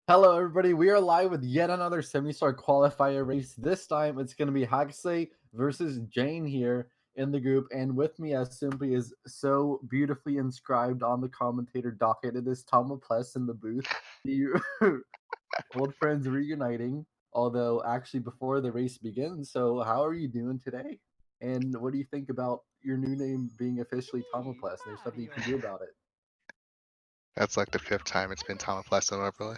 Hello, everybody. We are live with yet another semi-star qualifier race. This time, it's going to be Hakasay versus Jane here in the group, and with me, as simply is so beautifully inscribed on the commentator docket, it is Tom Pless in the booth. You old friends reuniting. Although, actually, before the race begins, so how are you doing today? And what do you think about your new name being officially Tom Pless? There's something you can do about it. That's like the fifth time it's been Tom Plesson overlay.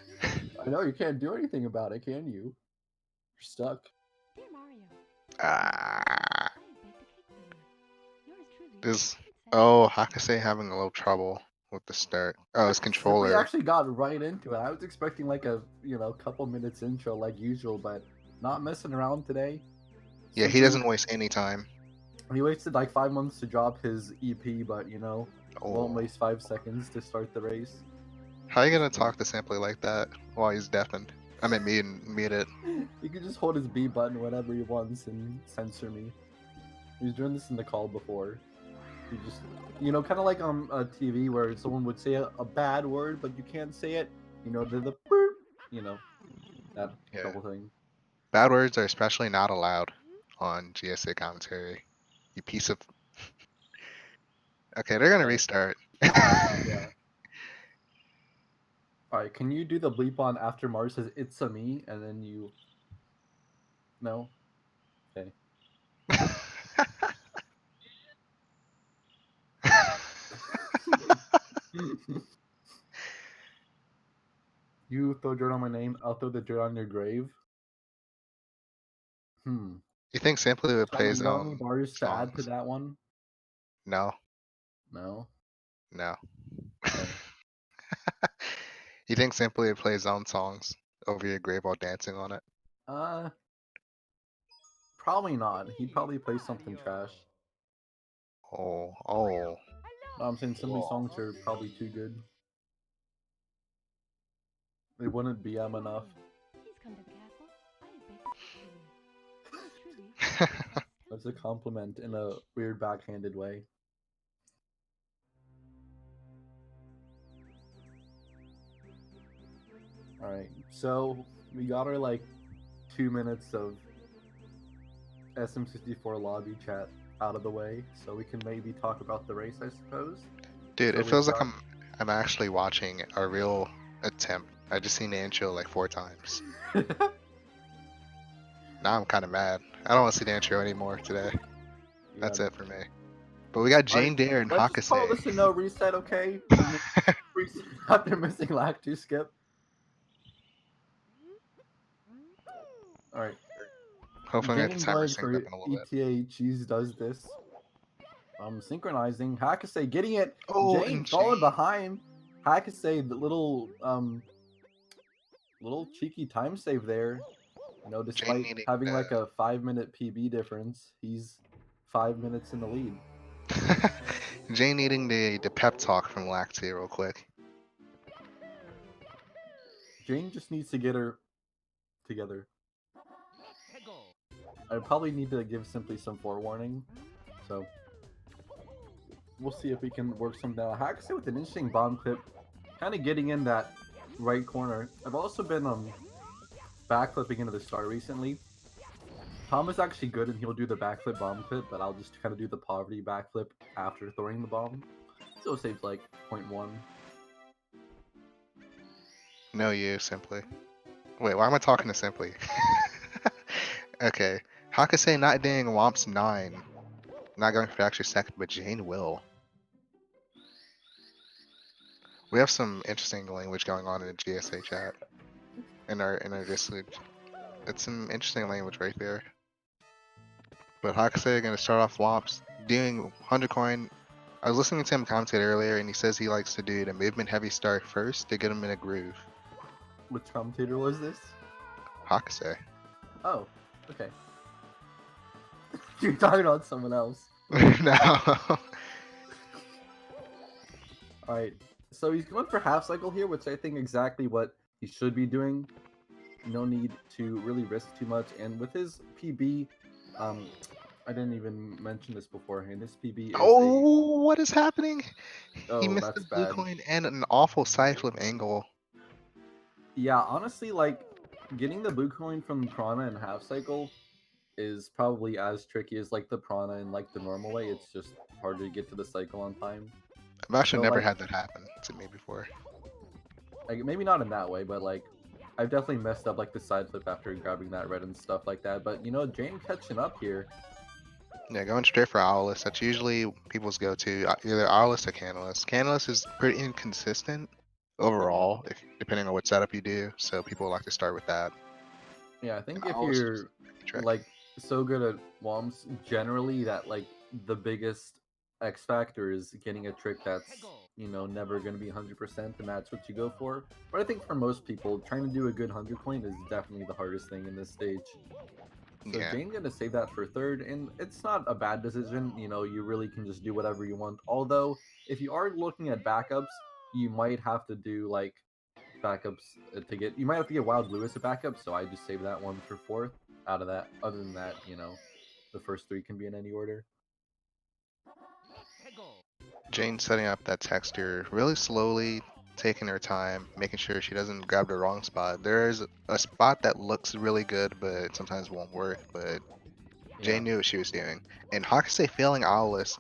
I know you can't do anything about it, can you? You're stuck. Ah, this. Oh, Hakasay having a little trouble with the start. Oh, his Simply controller. actually got right into it. I was expecting like a couple minutes intro like usual, but not messing around today. Yeah, he Simply doesn't waste any time. he wasted like 5 months to drop his EP, but won't Oh, waste 5 seconds to start the race. how you gonna talk to Simply like that while he's deafened? I mean, mute it. He could just hold his B button whenever he wants and censor me. He was doing this in the call before. He just kind of like on a TV where someone would say a bad word, but you can't say it. The burp, that Yeah, double thing. bad words are especially not allowed on GSA commentary. You piece of. Okay, they're gonna Right. restart. Yeah. All right, can you do the bleep on after Mars says it's a me and then you no? Okay. You throw dirt on my name, I'll throw the dirt on your grave. Hmm. You think Simply would play Tom, his you got any own bars to add to songs? that one? No, No. no. Okay. You think Simply would play his own songs over your grave while dancing on it? Uh, Probably not. He'd probably play something trash. Oh, oh. No, I'm saying some of these Whoa. songs are probably too good. They wouldn't BM enough. That's a compliment in a weird backhanded way. All right, so we got our like 2 minutes of SM64 lobby chat out of the way, so we can maybe talk about the race, I suppose. Dude, So it we've feels like got. I'm actually watching a real attempt. I just seen the intro like 4 times. Now I'm kind of mad. I don't want to see the intro anymore today. Yeah. That's it for me. But we got All right, Jane Dare and let's just call Hakase. this a no reset, okay? There's no reset after missing lag 2 skip. All right, Hopefully, I get the Jane timer going synced up for in a little bit. ETA. Cheese does this. Synchronizing. Hakase getting it. Oh, Jane and Jane. falling behind. Hakase, the little cheeky time save there. Jane Despite needing having like a 5 minute PB difference, he's 5 minutes in the lead. the Jane needing the pep talk from Lacti real quick. Jane just needs to get her together. I probably need to give Simply some forewarning, so we'll see if we can work something out. Hakase with an interesting bomb clip, kind of getting in that right corner. I've also been backflipping into the start recently. Tom is actually good and he'll do the backflip bomb clip, but I'll just kind of do the poverty backflip after throwing the bomb. So it saves like 0.1. No, you Simply. Wait, why am I talking to Simply? Okay. Hakase not doing Womp's 9. Not going for extra second, but Jane will. We have some interesting language going on in the GSA chat. In our Discord. It's some interesting language right there. But Hakase gonna start off Womps, doing 100 coin. I was listening to him commentate earlier, and he says he likes to do the movement heavy start first to get him in a groove. Which commentator was this? Hakase. Oh, okay. You're talking about someone else. No. All right. So he's going for half cycle here, which I think exactly what he should be doing. No need to really risk too much. And with his PB, I didn't even mention this beforehand. His PB is a. Oh, what is happening? He Oh, missed the that's blue bad. coin and an awful side flip angle. Yeah, honestly, like getting the blue coin from Prana in half cycle is probably as tricky as like the Prana in like the normal way. It's just harder to get to the cycle on time. I've actually So never like had that happen to me before. maybe not in that way, but like I've definitely messed up like the side flip after grabbing that red and stuff like that. But you know, Jane catching up here. Yeah, going straight for Owlus. That's usually people's go-to, either Owlus or Canalus. Canalus is pretty inconsistent overall, if depending on what setup you do. So people like to start with that. Yeah, I And think if Owlus is just you're a trick. like so good at WOMs, generally that like the biggest X factor is getting a trick that's never going to be 100%, and that's what you go for. But I think for most people, trying to do a good 100 point is definitely the hardest thing in this stage. So Yeah. Jane gonna save that for third, and it's not a bad decision. You really can just do whatever you want. Although, if you are looking at backups, you might have to do like backups to get. You might have to get Wild Blue as a backup. So I just save that one for fourth. Out of that, other than that, the first three can be in any order. Jane setting up that texture really slowly, taking her time, making sure she doesn't grab the wrong spot. There's a spot that looks really good, but sometimes won't work. But Yeah, Jane knew what she was doing. And Hakasay failing Owlus,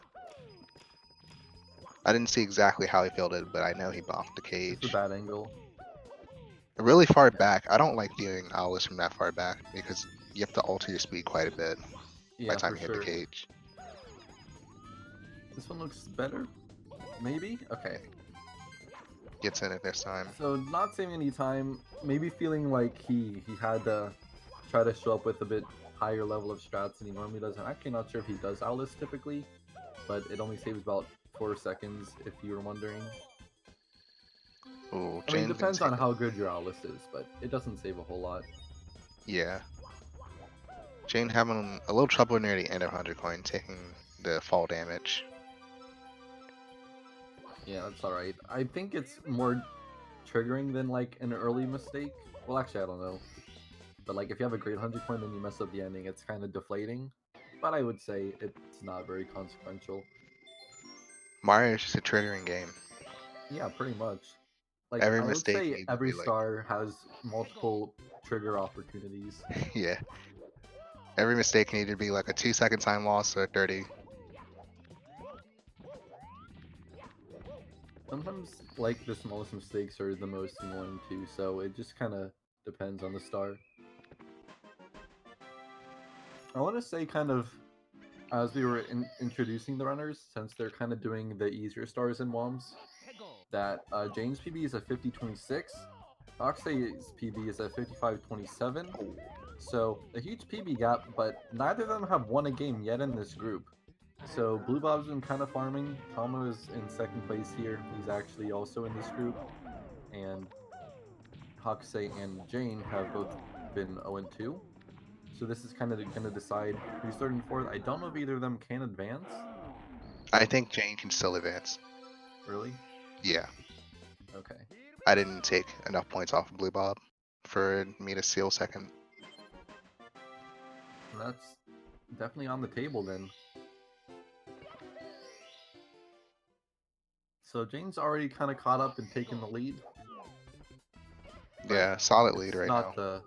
I didn't see exactly how he failed it, but I know he bonked the it's a cage. bad angle. Really far back. I don't like viewing Owlus from that far back because you have to alter your speed quite a bit by Yeah, the time for you hit the sure. cage. This one looks better. Maybe. Okay. Gets in it this time. So not saving any time. Maybe feeling like he had to try to show up with a bit higher level of strats than he normally does. I'm actually not sure if he does Owlus typically, but it only saves about 4 seconds if you were wondering. Ooh, I mean, it Jane's gonna depends on take it. how good your Owlus is, but it doesn't save a whole lot. Yeah. Jane having a little trouble near the end of 100 coin, taking the fall damage. Yeah, that's alright. I think it's more triggering than like an early mistake. Well, actually, I don't know. But like, if you have a great 100 coin, then you mess up the ending, it's kind of deflating. But I would say it's not very consequential. Mario is just a triggering game. Yeah, pretty much. Like, Every I would mistake say needs to every be like, star has multiple trigger opportunities. yeah. Every mistake needed to be like a 2 second time loss or 30. Sometimes, like, the smallest mistakes are the most annoying too, so it just kind of depends on the star. I want to say, kind of, as we were introducing the runners, since they're kind of doing the easier stars in WOMs, that Jane's PB is at 50.26, Oxay's PB is at 55.27. So a huge PB gap, but neither of them have won a game yet in this group. So Blue Bob's been kind of farming. Tama is in second place here. He's actually also in this group, and Hakasay and Jane have both been 0-2. So this is kind of going to decide who's third and fourth. I don't know if either of them can advance. I think Jane can still advance. Really? Yeah. Okay. I didn't take enough points off of Blue Bob for me to seal second. That's definitely on the table then. So Jane's already kind of caught up and taken the lead. But Yeah, solid lead it's right now. not the.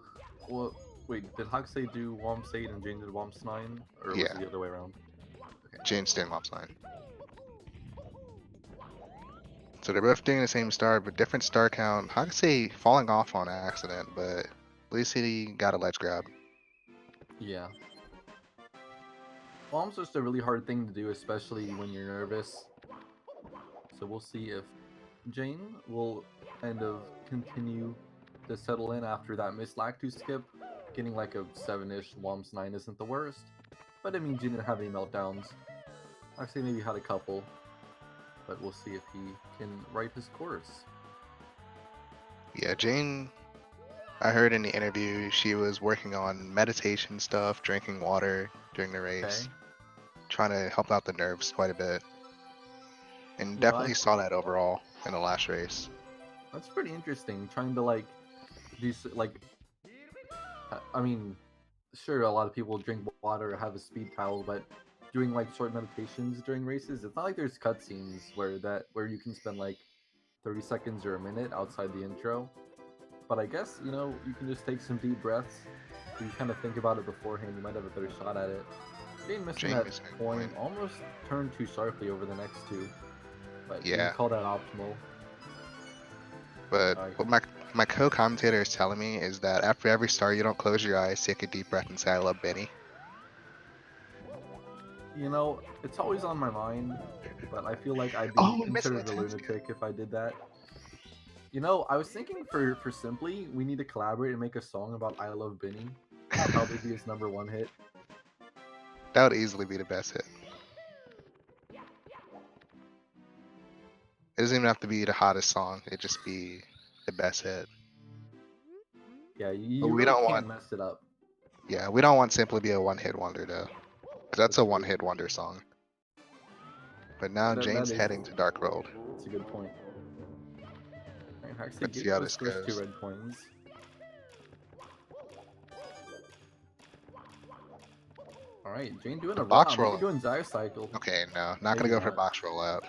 Well, wait, did Hakasay do Womps 8 and Jane did Womps 9? Or was it Yeah, the other way around? Okay. Jane's staying Mob's line. So they're both doing the same star, but different star count. Hakasay falling off on accident, but at least he got a ledge grab. Yeah. Womps just a really hard thing to do, especially when you're nervous. So we'll see if Jane will kind of continue to settle in after that missed Lactu skip. Getting like a 7-ish Womps 9 isn't the worst. But it means you didn't have any meltdowns. Actually, maybe had a couple. But we'll see if he can write his course. Yeah, Jane, I heard in the interview she was working on meditation stuff, drinking water during the race, Okay. trying to help out the nerves quite a bit. And You know, definitely saw that overall in the last race. that's pretty interesting. Trying to like do like, I mean, sure, a lot of people drink water or have a speed towel, but doing like short meditations during races, it's not like there's cutscenes where you can spend like 30 seconds or a minute outside the intro. But I guess, you know, you can just take some deep breaths. If you kind of think about it beforehand, you might have a better shot at it. Jane missing Jane that missing a coin coin. almost turned too sharply over the next two. But you Yeah, can call that optimal. but Alright. what my co-commentator is telling me is that after every star, you don't close your eyes, take a deep breath, and say "I love Benny." You know, it's always on my mind, but I feel like I'd be Oh, we're missing a considered a 10 skip. lunatic if I did that. You know, I was thinking for Simply, we need to collaborate and make a song about I Love Benny. That'd probably be his #1 hit. That would easily be the best hit. It doesn't even have to be the hottest song. It just be the best hit. Yeah, But you we really don't can't want, mess it up. yeah, we don't want Simply to be a one-hit wonder though, because that's That's a true. one-hit wonder song. But now That Jane's is heading to Dark World. that's a good point. Alright, actually Let's see getting how those this first 2 goes. red coins. Alright, Jane doing The a box rollout, maybe roll. doing Cycle. Okay, no, not gonna Maybe go for not. box rollout.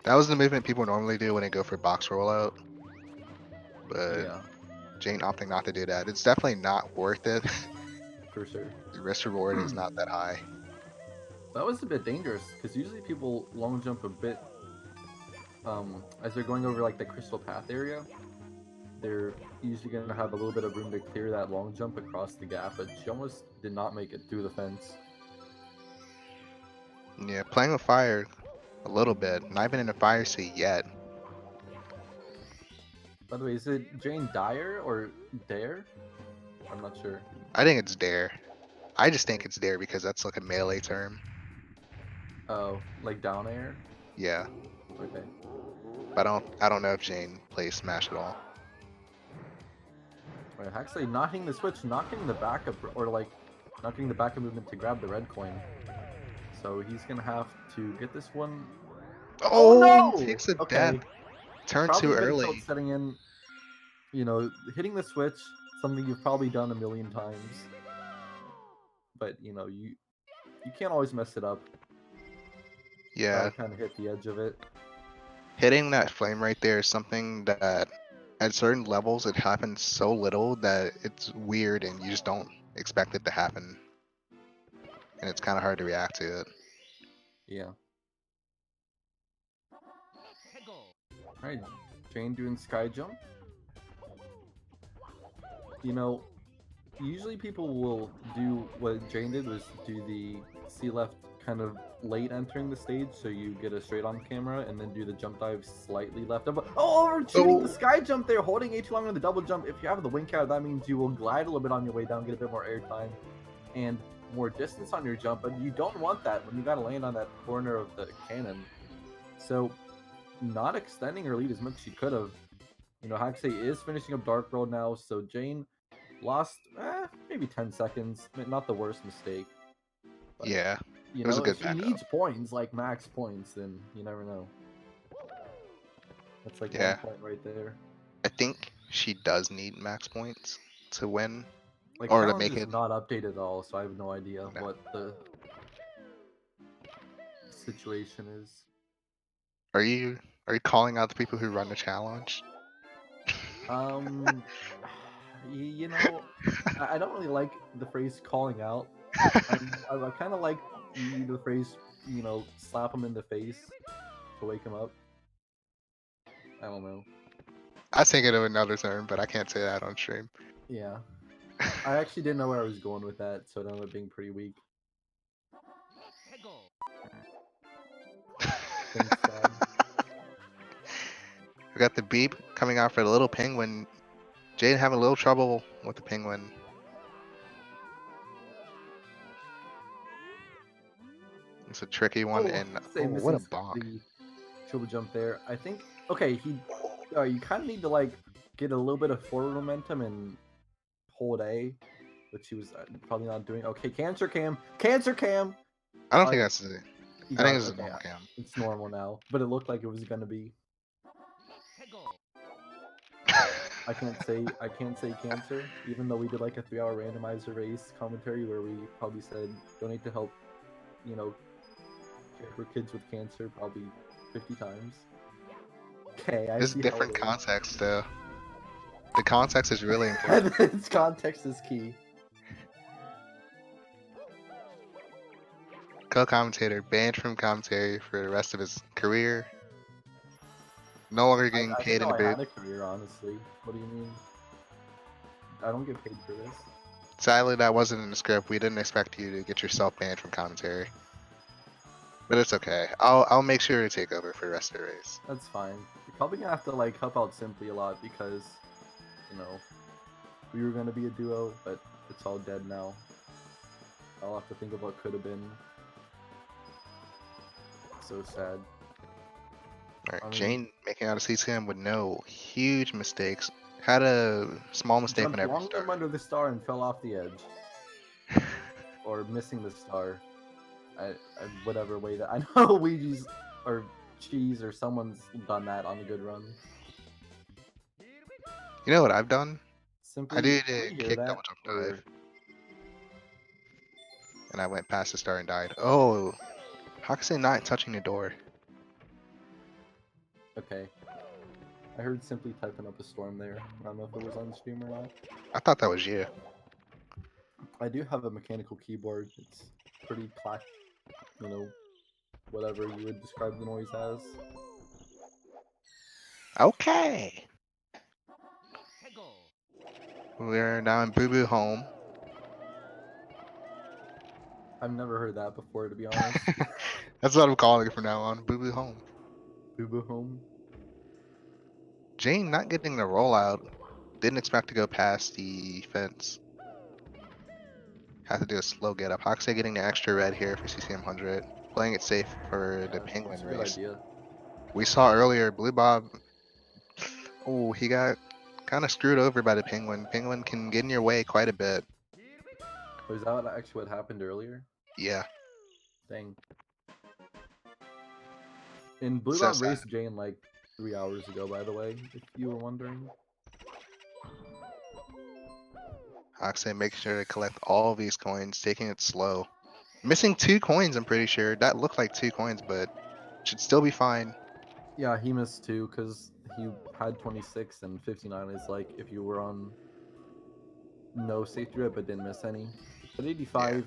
That was the movement people normally do when they go for box rollout, but Yeah, Jane opting not to do that. It's definitely not worth it. for sure. The risk reward is not that high. That was a bit dangerous, because usually people long jump a bit as they're going over like the crystal path area. They're usually going to have a little bit of room to clear that long jump across the gap, but she almost did not make it through the fence. Yeah, playing with fire a little bit. Not even in the fire seat yet. By the way, is it Jane Dyer or Dare? I'm not sure. I think it's dare. I just think it's dare because that's like a melee term. Oh, like down air? Yeah, Okay. but I don't know if Jane plays Smash at all. Right, actually not hitting the switch, not getting the backup, or like not getting the backup movement to grab the red coin. So he's gonna have to get this one. Oh Oh, he no! takes a death. Okay, Turn too probably a bit of tilt early. setting in. You know, hitting the switch, something you've probably done a million times. But you know, you can't always mess it up. Yeah, Gotta kind of hit the edge of it. hitting that flame right there is something that at certain levels it happens so little that it's weird and you just don't expect it to happen. And it's kind of hard to react to it. Yeah. Alright, Jane doing sky jump. You know, usually people will do what Jane did, was do the C left kind of late entering the stage, so you get a straight on camera, and then do the jump dive slightly left of. Oh, overshooting the Oh, sky jump there, holding A too long on the double jump. If you have the wink out, that means you will glide a little bit on your way down, get a bit more air time, and more distance on your jump, but you don't want that when you gotta land on that corner of the cannon. So, not extending her lead as much as she could have. You know, Hakasay is finishing up Dark World now, so Jane lost maybe 10 seconds. Not the worst mistake. But, yeah, you it was a know, if good she backup. needs points, like max points, then you never know. That's like Yeah, 1 point right there. I think she does need max points to win Like, or to challenge make is it. not updated at all, so I have no idea No. what the situation is. Are you calling out the people who run the challenge? Um, you know, I don't really like the phrase calling out. I kind of like the phrase, you know, slap him in the face to wake him up. I don't know. I was thinking of another term, but I can't say that on stream. Yeah. I actually didn't know where I was going with that, so it ended up being pretty weak. Thanks, God. We got the beep coming out for the little penguin. Jade having a little trouble with the penguin. It's a tricky one, Oh, and say oh, what a missing bonk! the triple jump there. I think, okay, you kind of need to, like, get a little bit of forward momentum and hold A, which he was probably not doing. Okay, Cancer Cam! Cancer Cam! I don't think Alright, that's it. you I think got it. it's a Okay, normal cam. it's normal now, but it looked like it was gonna be. I can't say cancer, even though we did like a 3-hour randomizer race commentary where we probably said donate to help, you know, care for kids with cancer probably 50 times. Okay, I It's see how different it is. context though. The context is really important. Its context is key. Co-commentator banned from commentary for the rest of his career. No longer getting I paid didn't in know the I had booth. a career, honestly. What do you mean? I don't get paid for this. Sadly, that wasn't in the script. We didn't expect you to get yourself banned from commentary. But it's okay. I'll make sure to take over for the rest of the race. That's fine. You're probably gonna have to like help out Simply a lot because, you know, we were gonna be a duo, but it's all dead now. I'll have to think of what could have been. So sad. Alright, I mean, Jane making out of CCM with no huge mistakes. Had a small mistake jumped whenever he long jump under the star and fell off the edge, or missing the star. I whatever way that I know Luigi's or Cheese or someone's done that on a good run. You know what I've done? I Simply, did can a we hear kick that? double jump Or dive, and I went past the star and died. Oh, Hakasay not touching the door. okay. I heard Simply typing up a storm there. I don't know if it was on stream or not. I thought that was you. I do have a mechanical keyboard. It's pretty you know, whatever you would describe the noise as. Okay. We're now in Boo Boo Home. I've never heard that before, to be honest. That's what I'm calling it from now on. Boo Boo Home. Boo Boo Home. Jane not getting the rollout. Didn't expect to go past the fence. Had to do a slow get up. Hakasay getting the extra red here for CCM 100. Playing it safe for the penguin It's a good race. idea. We saw earlier Blue Bob. Oh, he got kind of screwed over by the penguin. Penguin can get in your way quite a bit. Was that actually what happened earlier? Yeah. Dang. And Blue So Bob sad. raced Jane like 3 hours ago, by the way, if you were wondering. Hakasay making sure to collect all these coins, taking it slow. Missing 2 coins, I'm pretty sure. That looked like 2 coins, but should still be fine. Yeah, he missed 2 because he had 26 and 59 is like if you were on no safety red but didn't miss any. But 85,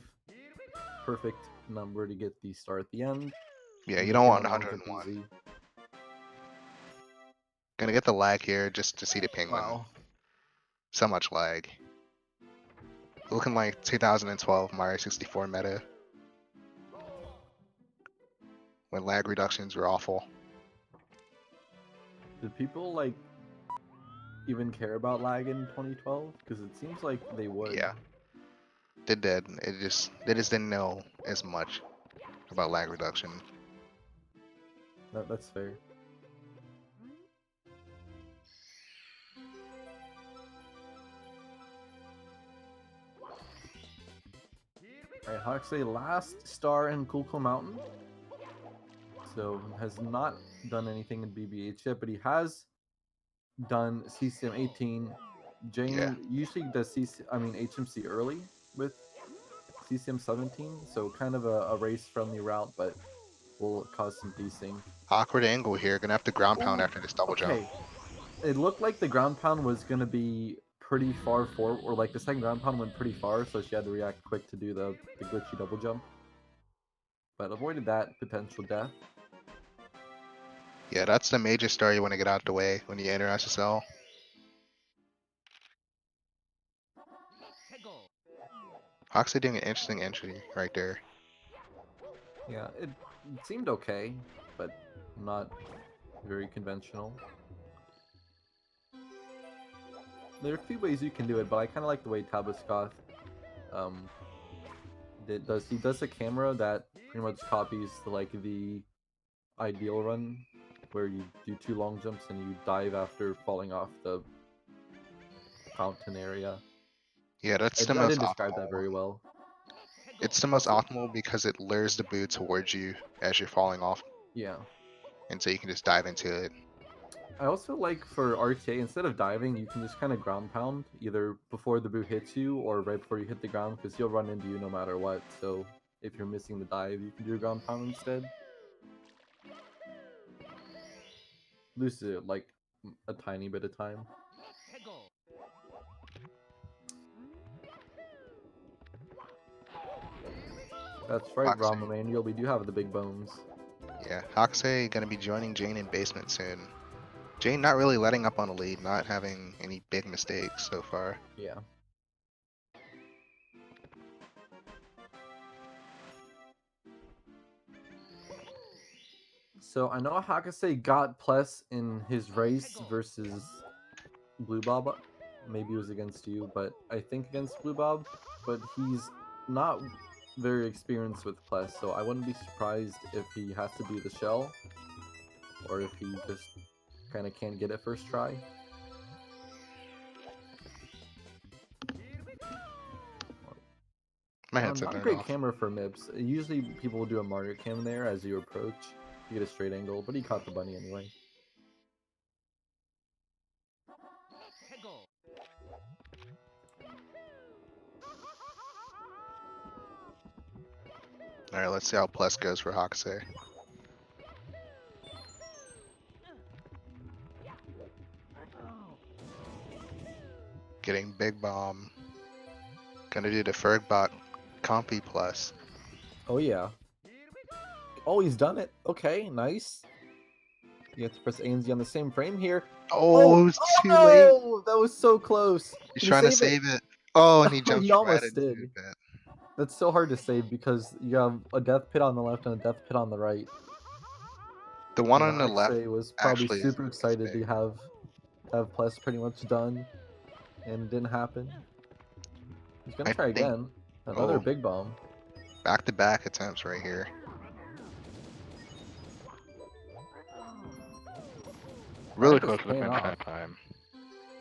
perfect number to get the star at the end. Yeah, you don't Making want the long jump 101. easy. Gonna get the lag here just to see the penguin. Wow. So much lag. Looking like 2012 Mario 64 meta. When lag reductions were awful. Did people like even care about lag in 2012? Because it seems like they would. Yeah. They did. They just didn't know as much about lag reduction. That's fair. Alright, Hakasay last star in Cool Mountain. So has not done anything in BBH yet, but he has done CCM 18. Jane Yeah. usually does HMC early with CCM 17, so kind of a race friendly route, but will cause some desync. Awkward angle here. Gonna have to ground pound Ooh, after this double jump. okay. It looked like the ground pound was gonna be pretty far forward, or like the second ground pound went pretty far, so she had to react quick to do the glitchy double jump. But avoided that potential death. Yeah, that's the major star you want to get out of the way when you enter SSL. Hakasay doing an interesting entry right there. Yeah, it seemed okay, but not very conventional. There are a few ways you can do it, but I kind of like the way Tabascoth he does a camera that pretty much copies the ideal run, where you do 2 long jumps and you dive after falling off the fountain area. Yeah, that's I the most didn't describe that optimal. very well. It's the most optimal because it lures the boot towards you as you're falling off, Yeah. and so you can just dive into it. I also like for RTA, instead of diving, you can just kind of ground pound, either before the boot hits you or right before you hit the ground, because he'll run into you no matter what. So if you're missing the dive, you can do a ground pound instead. Loses it like a tiny bit of time. That's right, Hakasay. Rom Emanuel. We do have the big bones. Yeah, Hakasay gonna be joining Jane in basement soon. Jane not really letting up on a lead, not having any big mistakes so far. Yeah. So I know Hakase got Pless in his race versus Blue Bob. Maybe it was against you, but I think against Blue Bob. But he's not very experienced with Pless, so I wouldn't be surprised if he has to do the shell, or if he just kind of can't get it first try. My headset Not a turned great off. camera for Mips. Usually people will do a Mario cam there as you approach. You get a straight angle, but he caught the bunny anyway. Alright, let's see how Plus goes for Hakasay. Getting Big Bomb. Gonna do the Fergbot Compy Plus. Oh yeah. Oh, he's done it. Okay, nice. You have to press A and Z on the same frame here. Oh, it was too late. No! That was so close. He's Can you trying to save it? save it. Oh, and he Oh, jumps he right almost into did. it. That's so hard to save because you have a death pit on the left and a death pit on the right. The one And on the left Hakase was probably actually is super excited to big. have Plus pretty much done, and it didn't happen. He's gonna I try think. again. Another Oh, big bomb. back-to-back attempts right here. Really Practice close to the paying finish off. that time,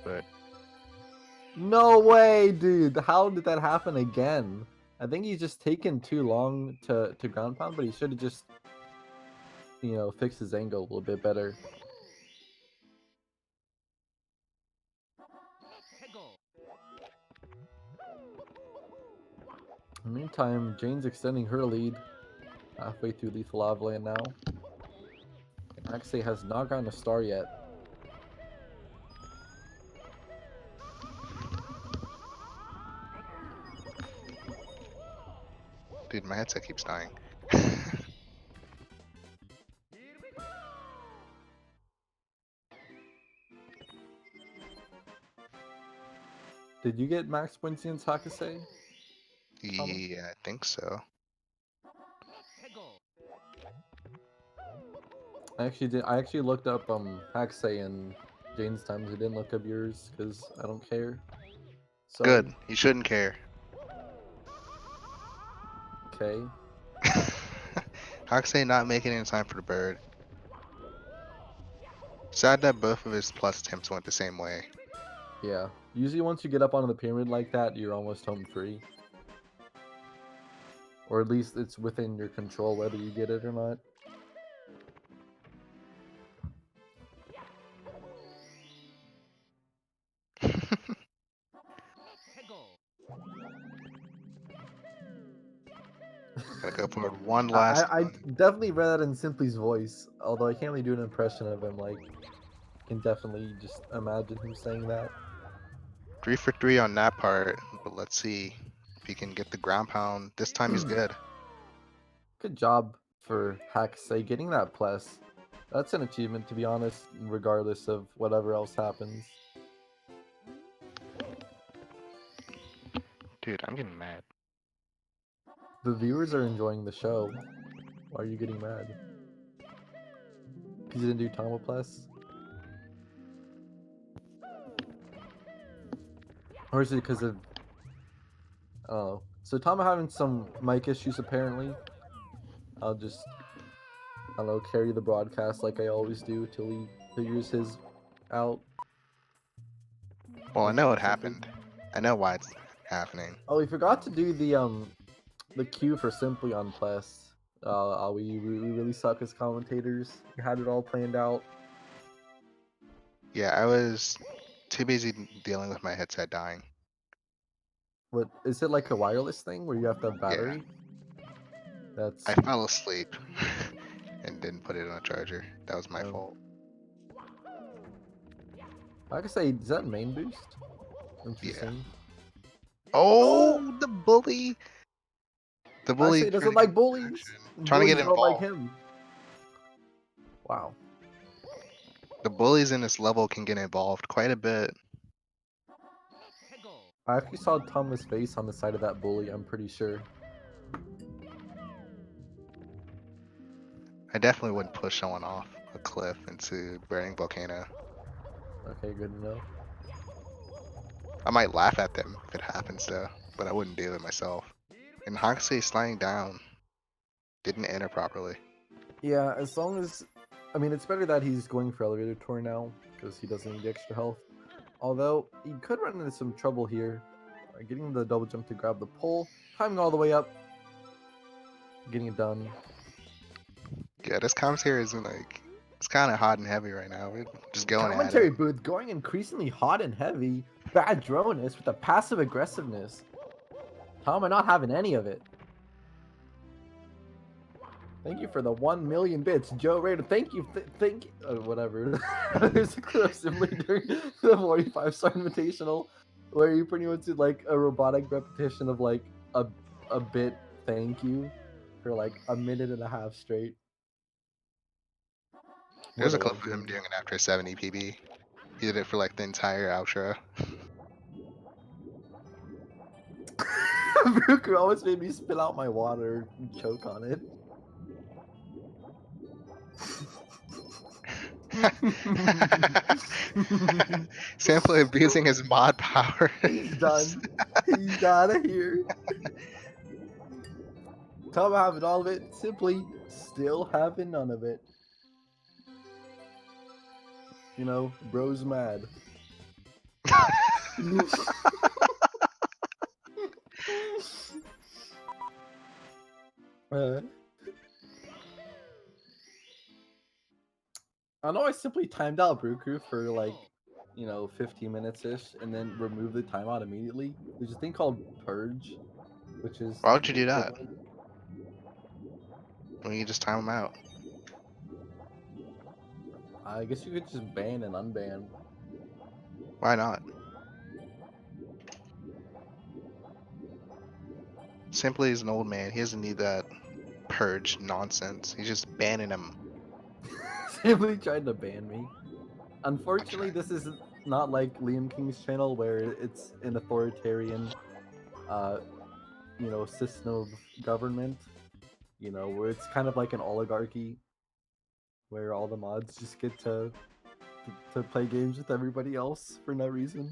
but No way, dude. How did that happen again? I think he's just taken too long to ground pound, but he should have just, fixed his angle a little bit better. In the meantime, Jane's extending her lead halfway through Lethal Lava Land now. And Hakase has not gotten a star yet. dude, my headset keeps dying. Did you get max points against Hakase? Yeah, I think so. I actually did. I actually looked up Hakase and Jane's times. I didn't look up yours because I don't care. Sorry. Good. You shouldn't care. Okay. Hakasay not making it in time for the bird. Sad that both of his plus attempts went the same way. Yeah. Usually once you get up onto the pyramid like that, you're almost home free. Or at least it's within your control whether you get it or not. Gotta go for it one last I time. definitely read that in Simply's voice, although I can't really do an impression of him. Like, can definitely just imagine him saying that. 3 for 3 on that part, but let's see if he can get the ground pound. This time he's good. Good job for Hakase getting that plus. That's an achievement, to be honest, regardless of whatever else happens. Dude, I'm getting mad. The viewers are enjoying the show. Why are you getting mad? Because you didn't do Tomo plus? Or is it because of... I don't know. So Tomo having some mic issues apparently. I'll just... I don't know, carry the broadcast like I always do till he figures his out. Well, I know what Simply. happened. I know why it's happening. Oh, we forgot to do the cue for Simply on Plus. We really suck as commentators. We had it all planned out. Yeah, I was too busy dealing with my headset dying. What is it, like a wireless thing where you have to have battery? That's I fell asleep and didn't put it on a charger. That was my fault. I can say, is that main boost? Yeah. Interesting. Oh, the bully! The bully Hakasay doesn't like bullies. trying to Bullies get don't like involved. him. Wow. The bullies in this level can get involved quite a bit. I actually saw Thomas' face on the side of that bully, I'm pretty sure. I definitely wouldn't push someone off a cliff into burning volcano. Okay, good to know. I might laugh at them if it happens though, but I wouldn't do it myself. And Hakasay sliding down didn't enter properly. Yeah, as long as... I mean, it's better that he's going for elevator tour now, because he doesn't need the extra health. Although, he could run into some trouble here. Getting the double jump to grab the pole, climbing all the way up, getting it done. Yeah, this commentary isn't like, it's kind of hot and heavy right now. We're just going at Commentary it. booth going increasingly hot and heavy. Bad Dronus with the passive aggressiveness. Tom, I'm not having any of it. Thank you for the 1 million bits, Joe Raider. Thank you. Whatever. There's a clip simply during the 45-star invitational where you pretty much did like a robotic repetition of like a bit thank you for like a minute and a half straight. There's a What clip of him legend. doing it after 70 PB. He did it for like the entire outro. Brooker always made me spit out my water and choke on it. Simply abusing his mod power. He's done. He's out of here. Tom having all of it, simply still having none of it. You know, bro's mad. I know I simply timed out Brew Crew for like, 15 minutes-ish, and then removed the timeout immediately. There's a thing called Purge, which is... Why would you do that? When you just time him out. I guess you could just ban and unban. Why not? Simply is an old man. He doesn't need that purge nonsense. He's just banning him. Simply tried to ban me. Unfortunately, this is not like Liam King's channel where it's an authoritarian, system of government. Where it's kind of like an oligarchy, where all the mods just get to play games with everybody else for no reason.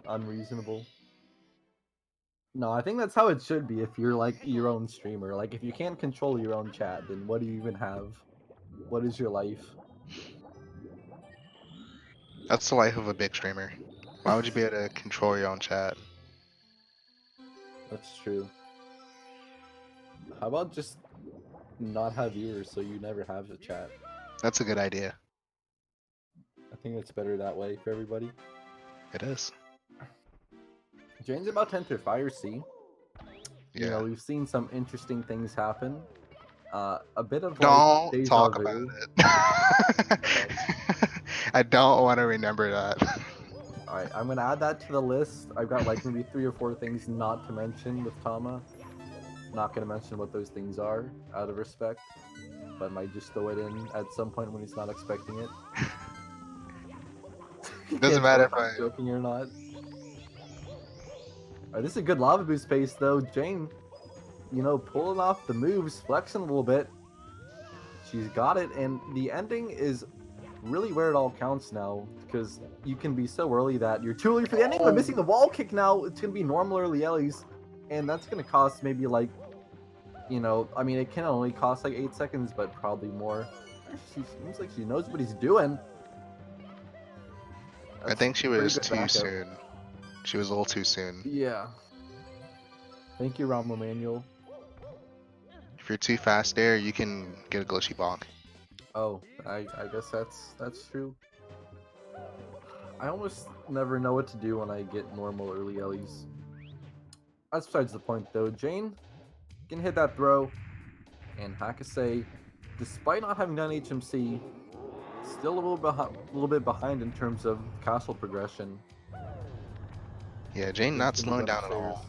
Unreasonable. No, I think that's how it should be if you're like your own streamer. Like, if you can't control your own chat, then what do you even have? What is your life? That's the life of a big streamer. Why would you be able to control your own chat? That's true. How about just not have viewers so you never have a chat? That's a good idea. I think it's better that way for everybody. It is. Jane's about to enter Fire C. Yeah. We've seen some interesting things happen. A bit of Don't deja talk vu. about it. I don't want to remember that. Alright, I'm gonna add that to the list. I've got like maybe 3 or 4 things not to mention with Tama. Not gonna mention what those things are, out of respect. But might just throw it in at some point when he's not expecting it. Doesn't matter if I'm joking or not. Alright, this is a good lava boost pace though. Jane, pulling off the moves, flexing a little bit. She's got it, and the ending is really where it all counts now, because you can be so early that you're too early for the ending, but missing the wall kick now, it's going to be normal early Ellies, and that's going to cost maybe like, I mean, it can only cost like 8 seconds, but probably more. She seems like she knows what he's doing. I think she was too soon. She was a little too soon. Yeah. Thank you, Rahm Emanuel. If you're too fast there, you can get a glitchy bonk. Oh, I guess that's true. I almost never know what to do when I get normal early Ellies. That's besides the point though. Jane can hit that throw, and Hakasay, despite not having done HMC, still a little bit behind in terms of castle progression. Yeah, Jane not slowing down at all.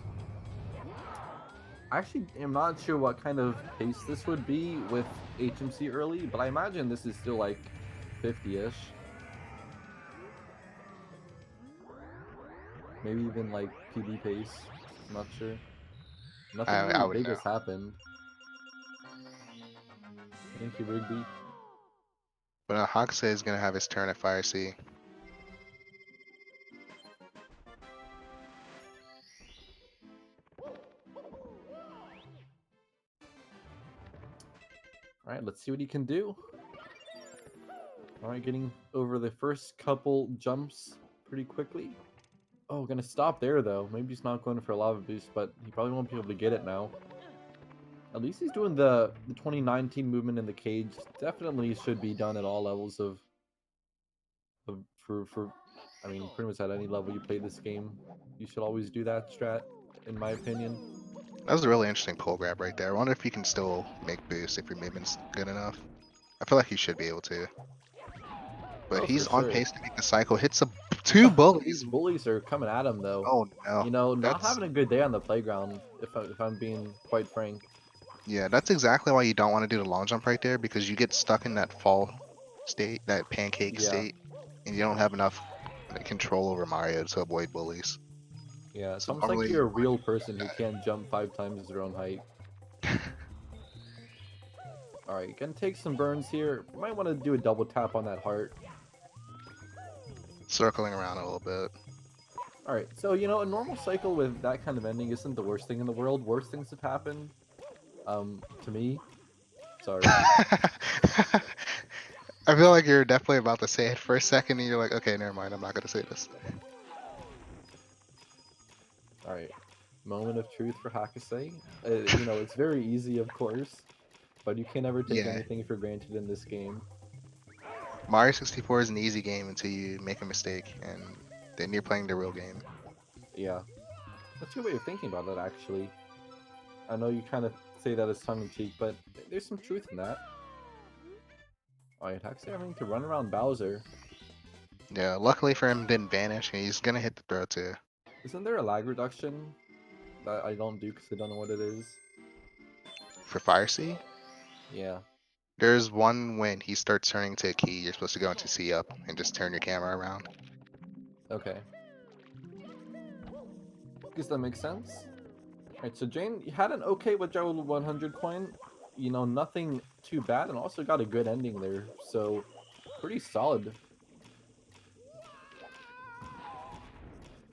I actually am not sure what kind of pace this would be with HMC early, but I imagine this is still like 50-ish. Maybe even like PD pace. I'm not sure. Nothing I really would big know. has happened. Thank you, Rigby. But Hakasay is gonna have his turn at Fire C. Alright, let's see what he can do. Alright, getting over the first couple jumps pretty quickly. Oh, gonna stop there though. Maybe he's not going for a lava boost, but he probably won't be able to get it now. At least he's doing the 2019 movement in the cage. Definitely should be done at all levels of for I mean pretty much at any level you play this game. You should always do that strat, in my opinion. That was a really interesting pull grab right there. I wonder if you can still make boost if your movement's good enough. I feel like you should be able to. But Oh, for he's on sure. pace to make the cycle. Hits two These bullies. bullies are coming at him though. Oh no. You know, not That's having a good day on the playground, if I'm being quite frank. yeah, that's exactly why you don't want to do the long jump right there, because you get stuck in that fall state, that pancake Yeah, state, and you don't have enough control over Mario to avoid bullies. yeah. It's So almost like normally you're you a want real person who can't jump 5 times their own height. to Alright, gonna take some burns here. Might want to do a double tap on that heart. circling around a little bit. Alright, so you know, a normal cycle with that kind of ending isn't the worst thing in the world. Worse things have happened. To me. Sorry. I feel like you're definitely about to say it for a second, and you're like, okay, never mind, I'm not gonna say this. Alright. Moment of truth for Hakasay. You know, it's very easy, of course, but you can never take Yeah, anything for granted in this game. Mario 64 is an easy game until you make a mistake, and then you're playing the real game. Yeah. That's a good way of thinking about it, actually. I know you kind of say that as tongue-in-cheek, but there's some truth in that. Alright, Hakasay having to run around Bowser. Yeah, luckily for him, it didn't vanish, and he's gonna hit the throw too. Isn't there a lag reduction that I don't do because I don't know what it is? For Fire C, Yeah. there's one when he starts turning to a key, you're supposed to go into C up and just turn your camera around. Okay. Guess that makes sense. Alright, so Jane had an okay withdrawal 100 coin. You know, nothing too bad, and also got a good ending there. So, pretty solid.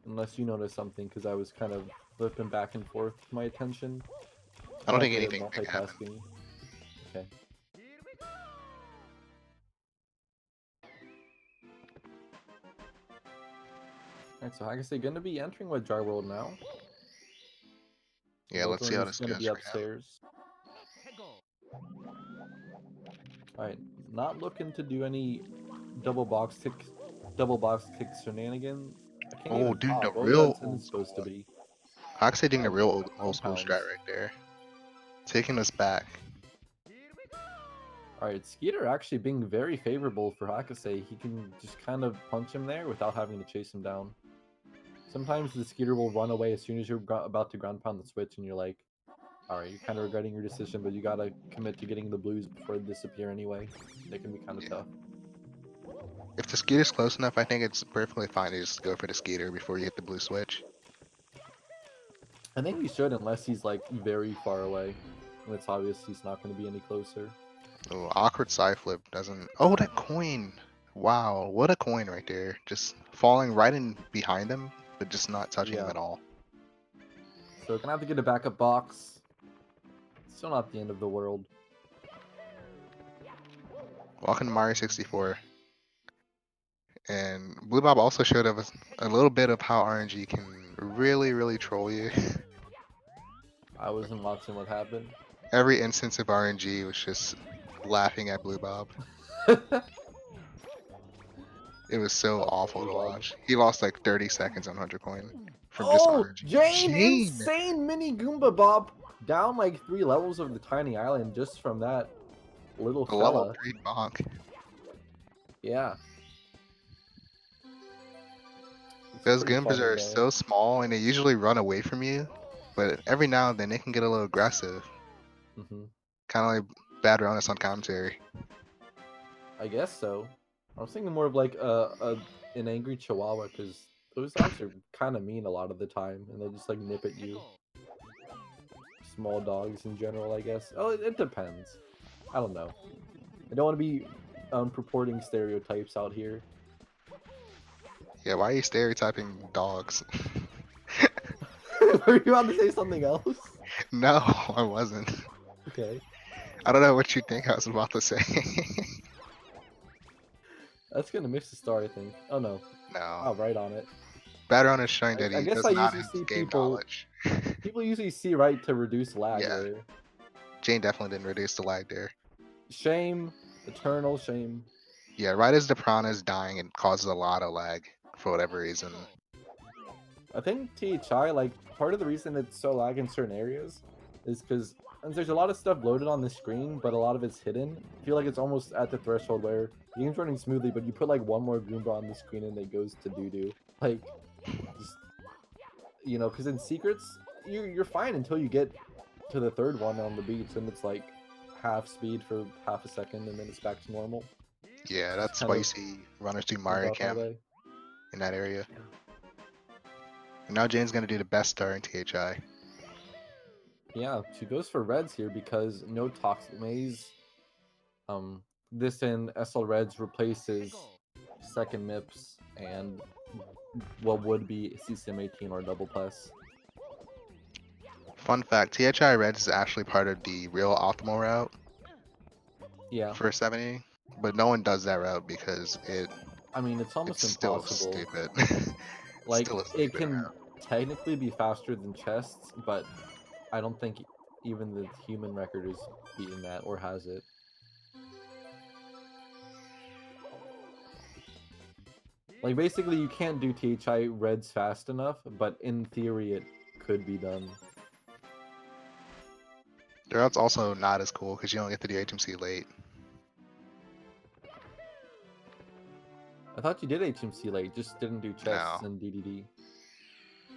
Unless you noticed something, because I was kind of flipping back and forth with my attention. I don't Kind of think good at anything big happened. multitasking. Okay. Alright, so Hakasay gonna be entering Withdraw World now. Yeah, let's see Vulcan how is this gonna goes be for him. upstairs. Alright, not looking to do any double box kick shenanigans. I can't Oh, even dude, the talk. What was real that old sentence supposed to school. be? Hoxie doing the Oh, real old school strat compounds. right there. Taking us back. Alright, Skeeter actually being very favorable for Hakasay. He can just kind of punch him there without having to chase him down. Sometimes the Skeeter will run away as soon as you're about to ground pound the switch, and you're like, alright, you're kind of regretting your decision, but you gotta commit to getting the blues before they disappear anyway. They can be kind of Yeah. tough. If the Skeeter's close enough, I think it's perfectly fine to just go for the Skeeter before you hit the blue switch. I think he should, unless he's like very far away. And it's obvious he's not going to be any closer. Oh, awkward side flip doesn't. Oh, that coin! Wow, what a coin right there. Just falling right in behind him, but just not touching him Yeah. at all. So gonna have to get a backup box. Still not the end of the world. Welcome to Mario 64. And Blue Bob also showed us a little bit of how RNG can really, really troll you. I wasn't watching what happened. Every instance of RNG was just laughing at Blue Bob. It was so Oh, awful Blue to Bob. watch. He lost like 30 seconds on 100 coin from just Oh, RNG. Jane! Jane! Insane mini Goomba Bob! Down like 3 levels of the tiny island just from that little A level fella. 3 bonk. Yeah. It's Those pretty Goombas funny are though. so small and they usually run away from you. but every now and then it can get a little aggressive. Hmm. Kind of like Bad Ronus on commentary. I guess so. I was thinking more of like an angry chihuahua, because those dogs are kind of mean a lot of the time, and they'll just like nip at you. Small dogs in general, I guess. Oh, it depends. I don't know. I don't want to be purporting stereotypes out here. Yeah, why are you stereotyping dogs? Were you about to say something else? No, I wasn't. Okay. I don't know what you think I was about to say. That's gonna miss the star, I think. Oh no. No. Oh, right on it. Bad Ronus is showing that I he guess does I not usually have see game people knowledge. usually see right to reduce lag Yeah, there. Jane definitely didn't reduce the lag there. Shame. Eternal shame. Yeah, right as the piranha is dying, it causes a lot of lag for whatever reason. I think THI, like, part of the reason it's so lag in certain areas is because there's a lot of stuff loaded on the screen, but a lot of it's hidden. I feel like it's almost at the threshold where the game's running smoothly, but you put like one more Goomba on the screen and it goes to doo-doo. Like, just, because in secrets, you're fine until you get to the third one on the beach, and it's like half speed for half a second, and then it's back to normal. Yeah, Just that's kind why you of see runners do comes Mario out that Cam way. in that area. Yeah. And now Jane's gonna do the best star in THI. Yeah, she goes for reds here because no toxic maze. This in SL Reds replaces second MIPS and what would be CCM 18 or double plus. Fun fact, THI Reds is actually part of the real optimal route Yeah, for 70, but no one does that route because I mean it's almost it's still impossible. stupid. Like Still a it stupid can route. technically be faster than chests, but I don't think even the human record is beaten that or has it. Like basically you can't do THI Reds fast enough, but in theory it could be done. The route's also not as cool because you don't get to do HMC late. I thought you did HMC late, just didn't do chests No. and DDD.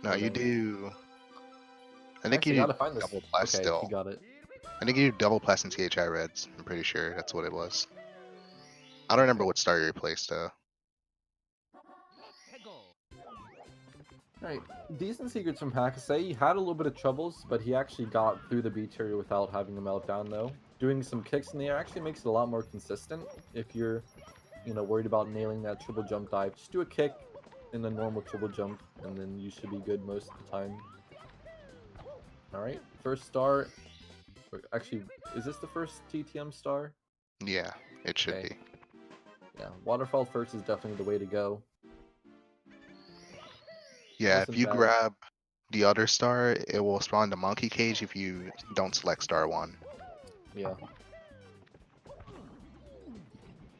No, you do. I I think actually you do gotta find this. double plus Okay, you still. got it. I think you do double plus in THI Reds. I'm pretty sure that's what it was. I don't remember Okay. what star you replaced though. Alright, decent secrets from Hakasay. He had a little bit of troubles, but he actually got through the beach area without having a meltdown though. Doing some kicks in the air actually makes it a lot more consistent. If you're, worried about nailing that triple jump dive, just do a kick in a normal triple jump, and then you should be good most of the time. Alright, first star. Actually, is this the first TTM star? Yeah, it should Okay. be. Yeah, waterfall first is definitely the way to go. Yeah, if Wasn't you bad. grab the other star, it will spawn the monkey cage if you don't select star 1. Yeah.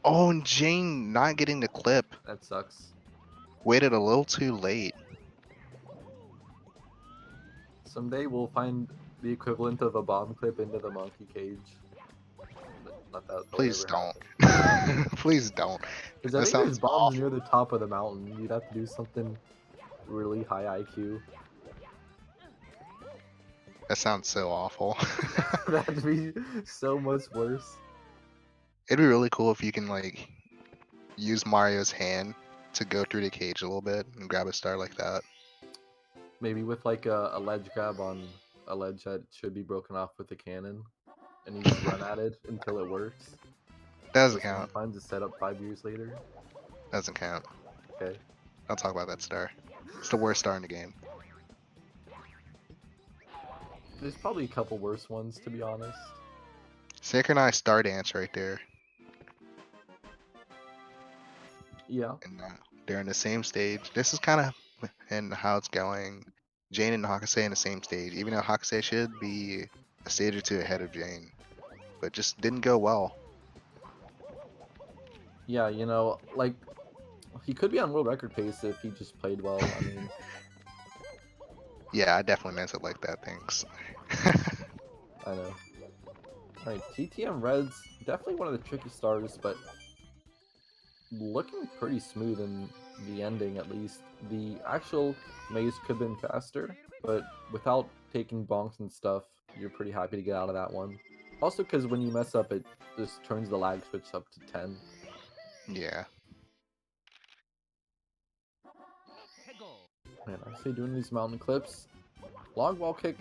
Oh, and Jane not getting the clip. That sucks. Waited a little too late. Someday we'll find the equivalent of a bomb clip into the monkey cage. But not that would Please ever don't. happen. Please don't. Because I That think there's sounds bombs near awful. the top of the mountain. You'd have to do something really high IQ. That sounds so awful. That'd be so much worse. It'd be really cool if you can like use Mario's hand to go through the cage a little bit and grab a star like that. Maybe with like a ledge grab on a ledge that should be broken off with a cannon. And you just run at it until it works. Doesn't So someone count. finds a setup 5 years later. Doesn't count. Okay. I'll talk about that star. It's the worst star in the game. There's probably a couple worse ones, to be honest. Synchronized star dance right there. Yeah. And they're in the same stage. This is kind of and how it's going. Jane and Hakasay in the same stage, even though Hakasay should be a stage or two ahead of Jane, but just didn't go well. Yeah, like, he could be on world record pace if he just played well. I mean, Yeah, I definitely meant it like that. Thanks. I know. Alright, TTM Reds, definitely one of the tricky stars, but looking pretty smooth in the ending, at least. The actual maze could have been faster, but without taking bonks and stuff, you're pretty happy to get out of that one. Also, because when you mess up, it just turns the lag switch up to 10. Yeah. Man, I say doing these mountain clips. Log wall kick.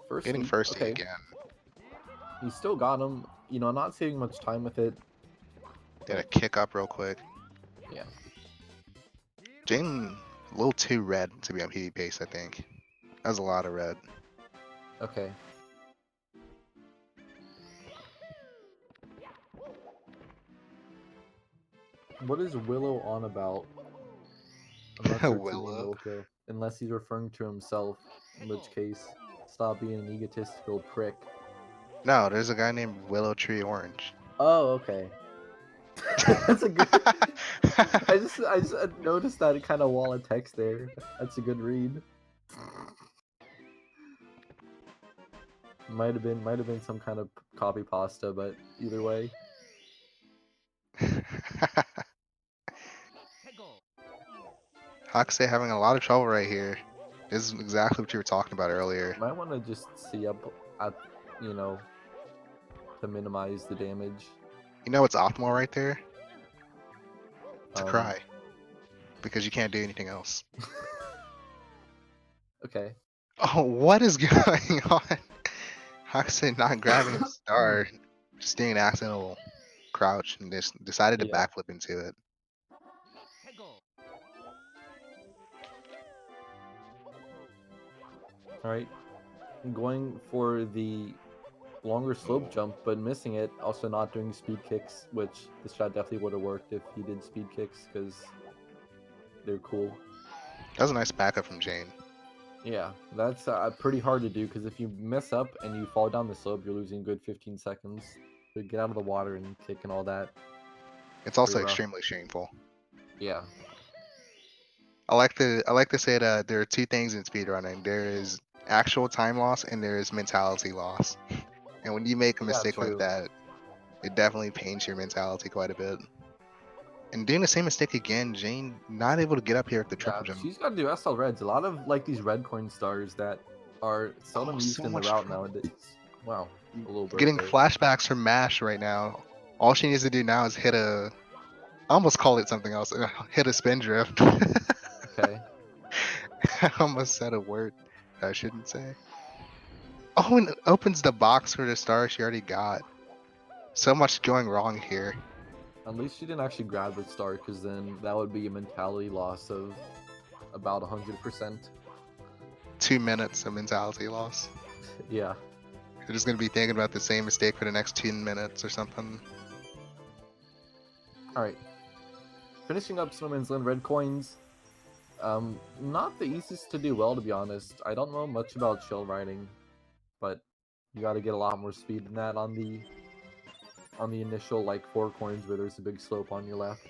First Getting leap. firsty Okay. again. He still got him. You know, not saving much time with it. Did a kick up real quick. Yeah. Jane, a little too red to be on PvP pace, I think. That was a lot of red. Okay. What is Willow on about? I'm not sure it's a name Willow. Wilco. Unless he's referring to himself, in which case, stop being an egotistical prick. No, there's a guy named Willow Tree Orange. Oh, okay. That's a good. I just noticed that kind of wall of text there. That's a good read. Might have been some kind of copy pasta, but either way. Hakasay having a lot of trouble right here. This is exactly what you were talking about earlier. Might want to just see up at, you know, to minimize the damage. You know what's optimal right there? To cry. Because you can't do anything else. Okay. Oh, what is going on? Hakasay not grabbing a star, just doing an accidental crouch and just decided to Yeah. backflip into it. Alright. Going for the longer slope jump, but missing it. Also not doing speed kicks, which this shot definitely would have worked if he did speed kicks, because they're cool. That was a nice backup from Jane. Yeah, that's pretty hard to do, because if you mess up and you fall down the slope, you're losing a good 15 seconds to get out of the water and kick and all that. It's also Pretty rough. extremely shameful. Yeah. I like to say that there are two things in speedrunning. There is actual time loss and there is mentality loss. And when you make a mistake like true. that, it definitely pains your mentality quite a bit. And doing the same mistake again, Jane not able to get up here at the triple jump. She's got to do SL Reds. A lot of like these red coin stars that are seldom used so in the much route trouble. nowadays. Wow, a little burp Getting there. flashbacks from MASH right now. All she needs to do now is hit a, I almost call it something else, hit a spin drift. Okay. I almost said a word I shouldn't say. Oh, and it opens the box for the star she already got. So much going wrong here. At least she didn't actually grab the star, because then that would be a mentality loss of about 100%. 2 minutes of mentality loss. Yeah. You're just gonna be thinking about the same mistake for the next 10 minutes or something. Alright. Finishing up Snowman's Land red coins. Not the easiest to do well, to be honest. I don't know much about shell riding, but you got to get a lot more speed than that on the initial like 4 coins where there's a big slope on your left.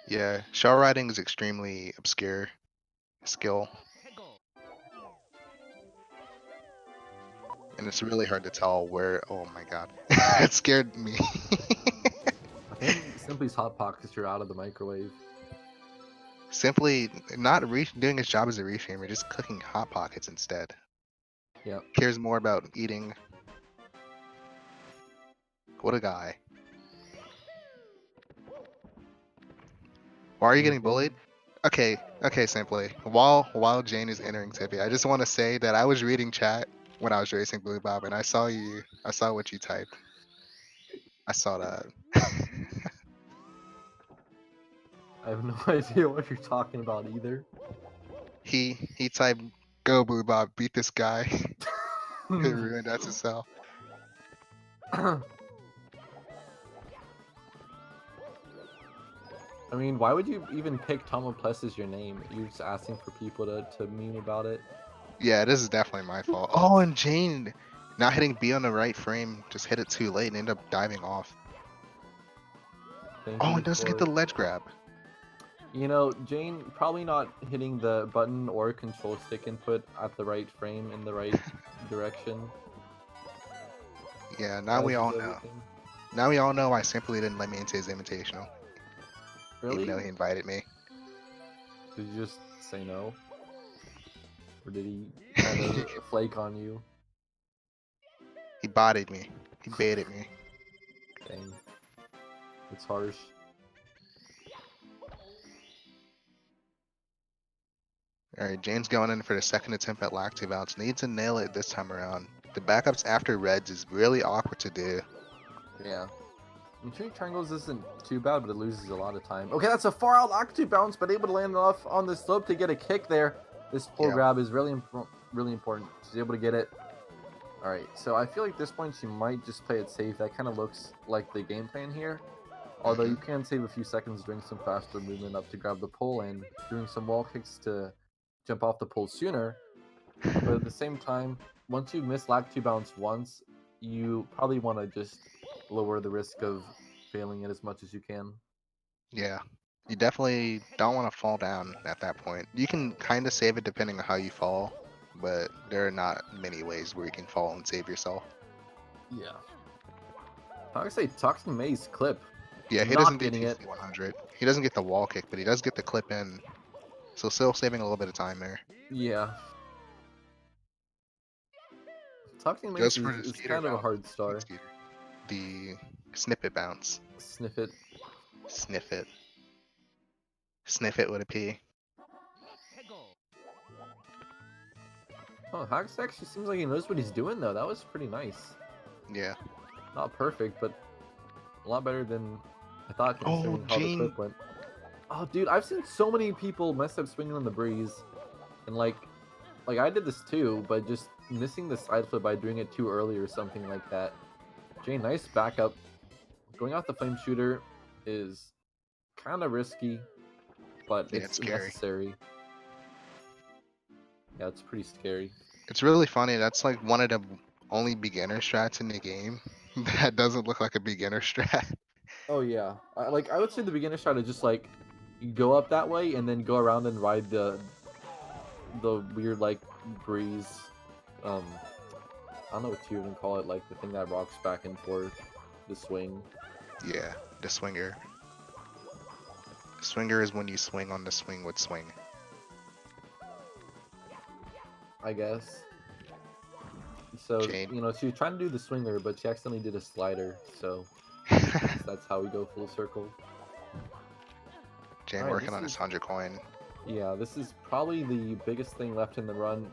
Yeah, shell riding is extremely obscure skill. And it's really hard to tell where, oh my god. It scared me. I think Simply's hot pockets you're out of the microwave. Simply not doing his job as a reframer, just cooking hot pockets instead. Yeah. Cares more about eating. What a guy. Why are you getting bullied? Okay, Simply. While Jane is entering Tippy, I just want to say that I was reading chat when I was racing Blue Bob, and I saw what you typed. I saw that. I have no idea what you're talking about either. He typed, "Go Blue Bob, beat this guy." It ruined SSL. I mean, why would you even pick Tomoplus as your name? You're just asking for people to meme about it. Yeah, this is definitely my fault. Oh, and Jane not hitting B on the right frame, just hit it too late and ended up diving off. Oh, and doesn't get the ledge grab. You know, Jane probably not hitting the button or control stick input at the right frame in the right direction. Yeah, now we all know. Everything. Now we all know why Simply didn't let me into his invitational. Really? Even though he invited me. Did you just say no? Or did he trying to flake on you. He bodied me. He baited me. Dang. It's harsh. Alright, Jane's going in for the second attempt at Lacti Bounce. Needs to nail it this time around. The backups after Reds is really awkward to do. Yeah. Infinity Triangles isn't too bad, but it loses a lot of time. Okay, that's a far out Octu bounce, but able to land enough on the slope to get a kick there. This pull grab is really important. She's able to get it. Alright, so I feel like at this point she might just play it safe. That kind of looks like the game plan here. Although you can save a few seconds doing some faster movement up to grab the pull and doing some wall kicks to jump off the pull sooner. But at the same time, once you miss Lactu bounce once, you probably want to just lower the risk of failing it as much as you can. Yeah. You definitely don't want to fall down at that point. You can kind of save it depending on how you fall, but there are not many ways where you can fall and save yourself. Yeah. I would say Toxic Maze clip. Yeah, he Not doesn't do getting it. TC 100. He doesn't get the wall kick, but he does get the clip in. So still saving a little bit of time there. Yeah. Toxic Maze Goes for the is skater kind of a bounce. hard star. The snippet bounce. Sniff it. Sniff it. Sniff it with a P. Oh, Hax actually seems like he knows what he's doing, though. That was pretty nice. Yeah. Not perfect, but a lot better than I thought, considering how the Gene. clip went. Oh, dude, I've seen so many people mess up swinging on the breeze. And, like I did this too, but just missing the side flip by doing it too early or something like that. Jane, nice backup. Going off the flame shooter is kind of risky, but Yeah, it's scary. necessary. Yeah, it's pretty scary. It's really funny. That's like one of the only beginner strats in the game that doesn't look like a beginner strat. Oh yeah, I would say the beginner shot is just like you go up that way and then go around and ride the weird like breeze. I don't know what you even call it, like the thing that rocks back and forth, the swing. Yeah, the swinger. The swinger is when you swing on the swing with swing. I guess. So Jane. you know, she was trying to do the swinger, but she accidentally did a slider. So that's how we go full circle. Jane Alright, working this on his is- 100 coin. Yeah, this is probably the biggest thing left in the run.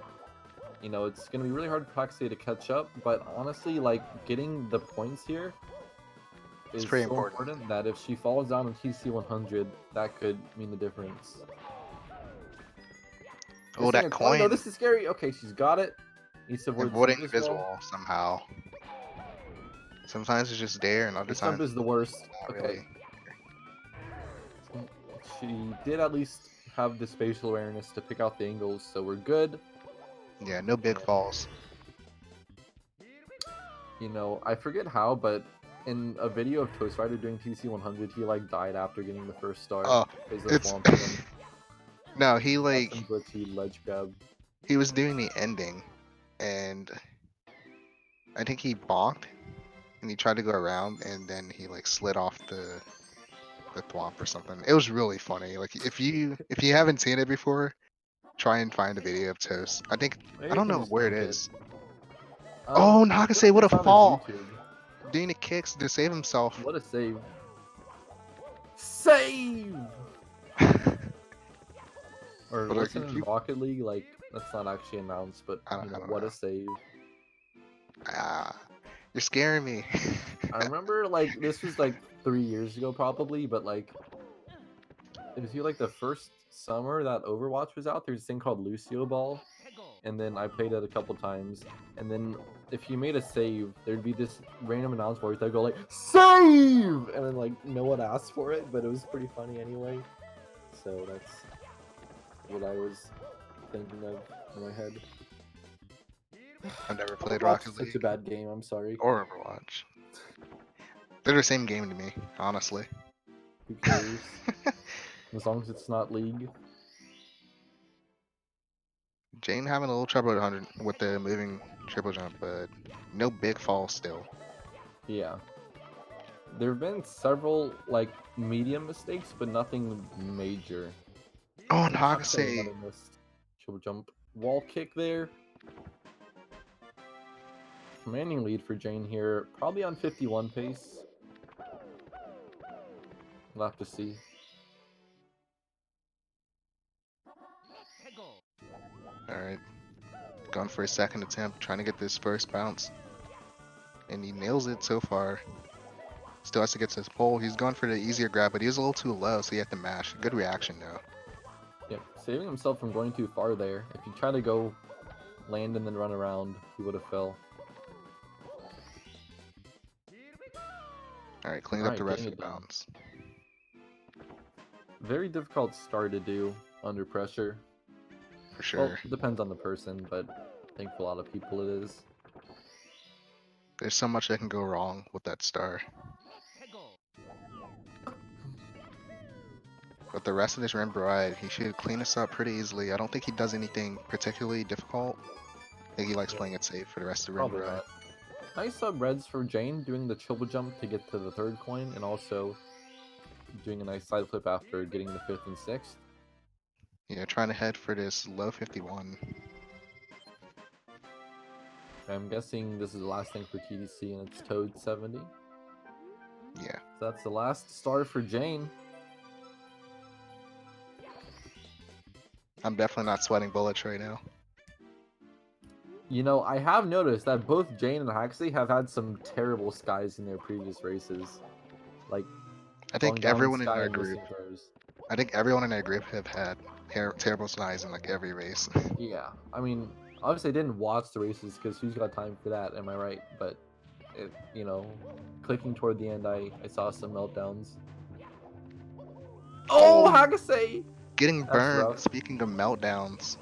You know, it's going to be really hard for Hakasay to catch up, but honestly, like, getting the points here is pretty so important that if she falls down in TC 100, that could mean the difference. Oh, that coin! No, this is scary. Okay, she's got it. Needs to avoid Avoiding Sump as visual well. somehow. Sometimes it's just there, and other This times Sump is the worst. not Okay. really. She did at least have the spatial awareness to pick out the angles, so we're good. Yeah, no big falls. You know, I forget how, but in a video of Toast Rider doing TC 100, he like died after getting the first star. Oh, because of it's swamping him. no, he like Some glitchy ledge grab. he was doing the ending, and I think he bonked, and he tried to go around, and then he like slid off the thwomp or something. It was really funny. Like if you haven't seen it before, try and find a video of Toast. I Maybe don't you can know just where it link is. I Oh, feel Hakasay, like what a it's on his fall! YouTube. Doing the kicks to save himself. What a save! Save! Or But, what's like, it if in you- Rocket League? Like that's not actually announced, but I you know, don't what know. a save! Ah, you're scaring me. I remember like this was like 3 years ago probably, but like it was like the first summer that Overwatch was out. There's this thing called Lucio Ball, and then I played it a couple times. And then if you made a save, there'd be this random announce voice that'd go like "save," and then like no one asked for it, but it was pretty funny anyway. So that's what I was thinking of in my head. I've never played Overwatch Rocket is League such a bad game. I'm sorry. or Overwatch. They're the same game to me, honestly. Who cares? As long as it's not League. Jane having a little trouble at 100 with the moving triple jump, but no big fall still. Yeah. There have been several like medium mistakes, but nothing major. Oh, and Hakasay Hakasay. another missed triple jump wall kick there. Commanding lead for Jane here, probably on 51 pace. We'll have to see. Alright. Going for a second attempt, trying to get this first bounce. And he nails it so far. Still has to get to his pole. He's going for the easier grab, but he was a little too low, so he had to mash. Good reaction though. Yep, saving himself from going too far there. If he tried to go land and then run around, he would have fell. Alright, cleaned up the rest of the bounce. Very difficult start to do under pressure. For sure. Well, depends on the person, but I think for a lot of people it is. There's so much that can go wrong with that star. But the rest of this Rainbow Ride, he should clean this up pretty easily. I don't think he does anything particularly difficult. I think he likes playing it safe for the rest of the Rainbow Probably Ride. not. Nice reds for Jane doing the triple jump to get to the third coin, and also doing a nice side flip after getting the 5th and 6th. Yeah, trying to head for this low 51. I'm guessing this is the last thing for TDC, and it's Toad 70. Yeah. So that's the last star for Jane. I'm definitely not sweating bullets right now. You know, I have noticed that both Jane and Hakasay have had some terrible skies in their previous races. Like, I think everyone in sky our and group, missing throws. I think everyone in our group have had terrible skies in like every race. Yeah, I mean, obviously I didn't watch the races because who's got time for that? Am I right? But it, you know, clicking toward the end, I saw some meltdowns. Oh, Hakasay! Getting That's burned. rough. Speaking of meltdowns.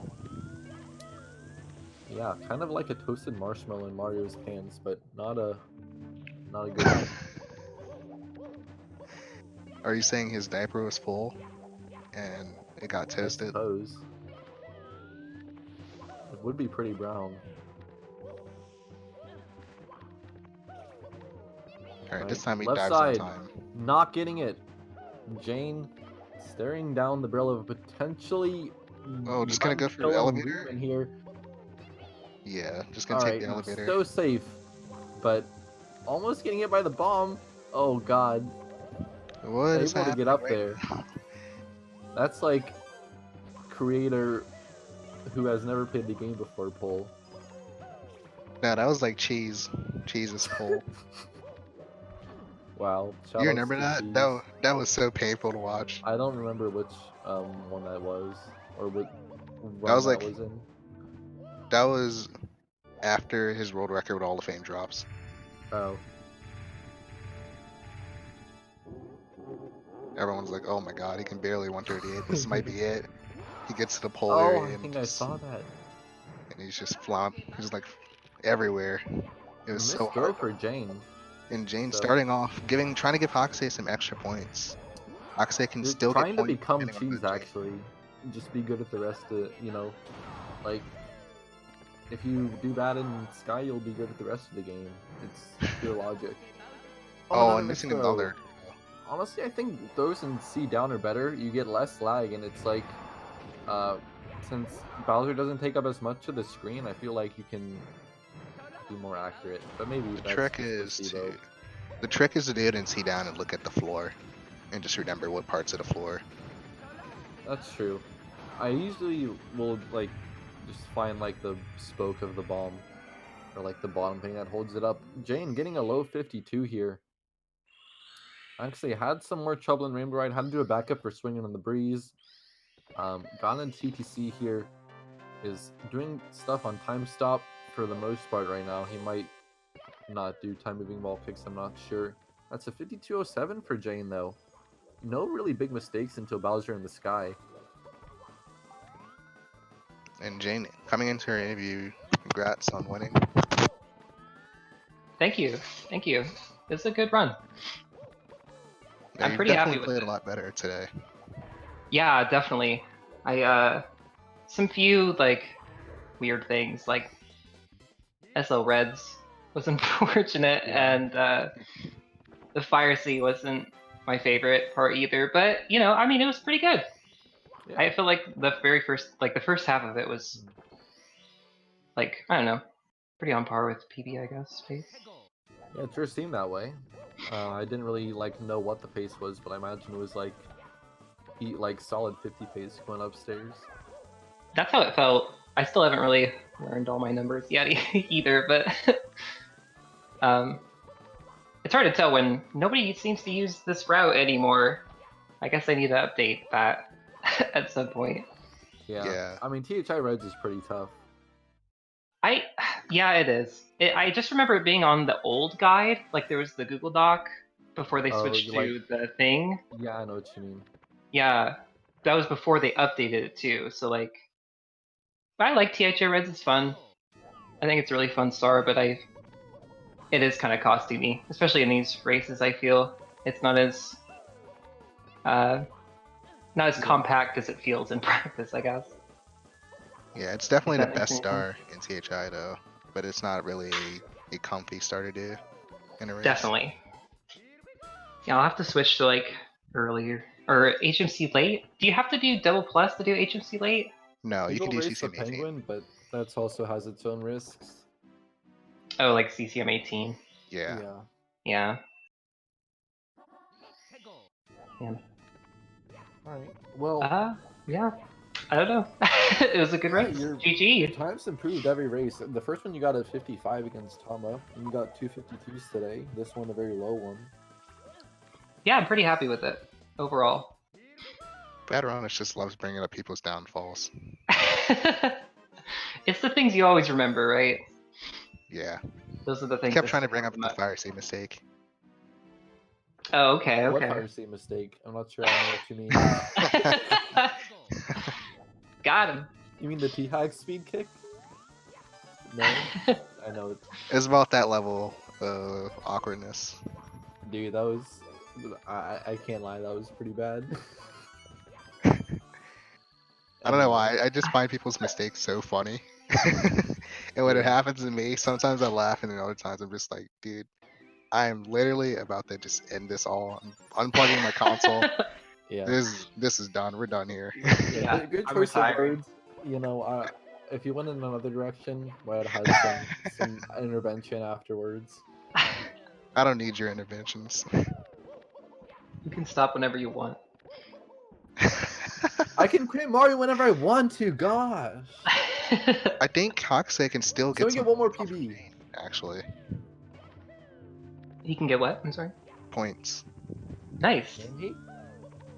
Yeah, kind of like a toasted marshmallow in Mario's pants, but not a good one. Are you saying his diaper was full and it got toasted? I suppose. It would be pretty brown. Alright, this time he left dives side, on time. Not getting it. Jane staring down the barrel of potentially. Oh, just gonna go for the elevator? In here. Yeah, just gonna take the elevator. So safe, but almost getting hit by the bomb. Oh god. What is able to get up right there. That's like creator who has never played the game before pull. No, that was like Cheese's pull. Wow. You remember that? That was so painful to watch. I don't remember which one that was, or what run that was like was in. That was after his world record with Hall of Fame drops. Oh. Everyone's like, oh my god, he can barely 138. This might be it. He gets to the pole Oh, area I and think I saw that. And he's just he's like everywhere. It was so hard. For Jane. And Jane starting off, trying to give Hakasay some extra points. Hakasay can still get points. Trying to become Cheese, actually. Just be good at the rest of, you know, like, if you do bad in Sky, you'll be good at the rest of the game. It's pure logic. Oh, and missing another. Honestly, I think those in C down are better. You get less lag, and it's like, since Bowser doesn't take up as much of the screen, I feel like you can be more accurate. But maybe the trick is to do it in C down and look at the floor, and just remember what parts of the floor. That's true. I usually will like just find like the spoke of the bomb, or like the bottom thing that holds it up. Jane getting a low 52 here. Actually had some more trouble in Rainbow Ride. Had to do a backup for swinging on the breeze. Gone in TTC here is doing stuff on time stop for the most part right now. He might not do time moving wall kicks, I'm not sure. That's a 52.07 for Jane though. No really big mistakes until Bowser in the sky. And Jane, coming into her interview, congrats on winning. Thank you. It's a good run. Yeah, I'm pretty happy with it. Played a lot better today. Yeah, definitely. Some few like weird things, like SL Reds was unfortunate, and the Fire Sea wasn't my favorite part either. But you know, I mean, it was pretty good. Yeah. I feel like the first half of it was like, I don't know, pretty on par with PB, I guess, pace. Yeah, it sure seemed that way. I didn't really like know what the pace was, but I imagine it was like solid 50 pace going upstairs. That's how it felt. I still haven't really learned all my numbers yet either, but it's hard to tell when nobody seems to use this route anymore. I guess I need to update that at some point. Yeah. I mean, THI Reds is pretty tough. Yeah, it is. I just remember it being on the old guide, like there was the Google Doc before they switched to the thing. Yeah, I know what you mean. Yeah, that was before they updated it too. So like, I like THI Reds. It's fun. I think it's a really fun star, but it is kind of costing me, especially in these races. I feel it's not as compact as it feels in practice, I guess. Yeah, it's definitely the best star in THI though, but it's not really a comfy star to do in a race. Definitely. Yeah, I'll have to switch to like earlier or HMC late. Do you have to do double plus to do HMC late? No, you can do race the CCM 18. Penguin, but that also has its own risks. Oh, like CCM 18. Yeah. Yeah. Alright. Well. Yeah. I don't know. It was a good race. GG. Your times improved every race. The first one you got a 55 against Tama, and you got 252s today. This one a very low one. Yeah, I'm pretty happy with it overall. Baderonis just loves bringing up people's downfalls. It's the things you always remember, right? Yeah. Those are the things. He kept trying to bring up the fire seed mistake. Oh, okay, okay. What fire seed mistake? I'm not sure I know what you mean. Got him. You mean the T-Hag speed kick? No? I know it. It's about that level of awkwardness. Dude, that was... I can't lie, that was pretty bad. I don't know why, I just find people's mistakes so funny. And when it happens to me, sometimes I laugh and then other times I'm just like, dude, I am literally about to just end this all. I'm unplugging my console. Yeah. This is done. We're done here. Yeah, good choice of words. You know, if you went in another direction, I would have had some intervention afterwards. I don't need your interventions. You can stop whenever you want. I can quit Mario whenever I want to, gosh. I think Hakasay can still get one more PB. Actually. He can get what? I'm sorry? Points. Nice. Can he?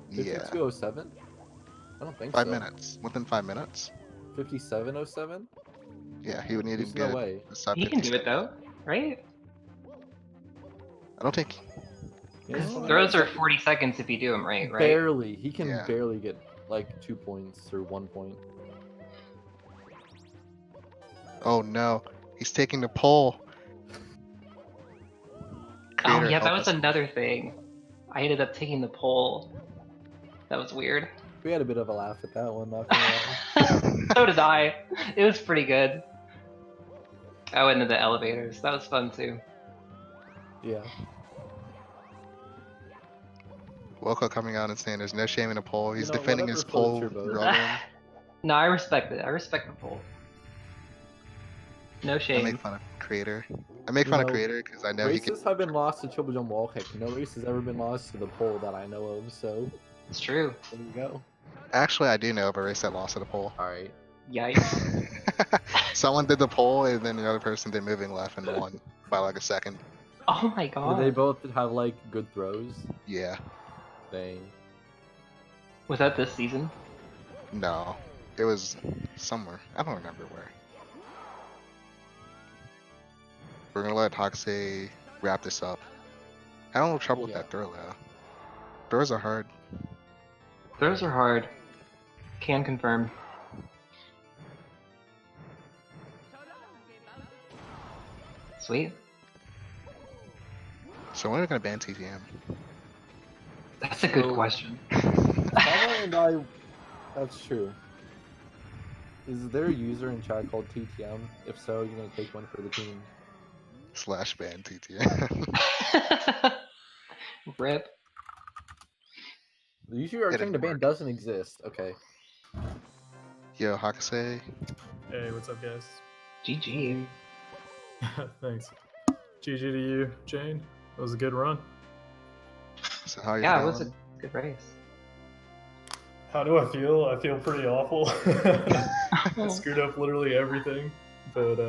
Yeah. 5207? I don't think 5 so. minutes. Within 5 minutes. 5707? Yeah, he would need to There's get no way. He can do it though, right? I don't think... Throws are 40 seconds if you do them right? Barely. He can barely get like 2 points or 1 point. Oh no, he's taking the pole. Creator, yeah, that was another thing. I ended up taking the pole. That was weird. We had a bit of a laugh at that one, not gonna lie. So did I. It was pretty good. I went into the elevators. That was fun too. Yeah. Wilco coming out and saying there's no shame in a pole. He's defending his pole. No, I respect it. I respect the pole. No shame. I make fun of Creator. I make fun of Creator because I know races have been lost to triple jump wall kick. No race has ever been lost to the pole that I know of, so... It's true. There you go. Actually, I do know of a race that lost to the pole. Alright. Yikes. Someone did the pole and then the other person did moving left and won by like a second. Oh my god. Did they both have like good throws? Yeah. Dang. Was that this season? No. It was somewhere. I don't remember where. We're gonna let Hakasay wrap this up. I don't have trouble with that throw though. Throws are hard. Throws are hard. Can confirm. Sweet. So when are we gonna ban TTM? That's a good question. And I... That's true. Is there a user in chat called TTM? If so, you're gonna take one for the team. / ban TTM. Rip. The user are saying the ban doesn't exist. Okay. Yo, Hakasay. Hey, what's up, guys? GG. Thanks. GG to you, Jane. That was a good run. So how you Yeah, it feeling? was a good race. How do I feel? I feel pretty awful. I screwed up literally everything. But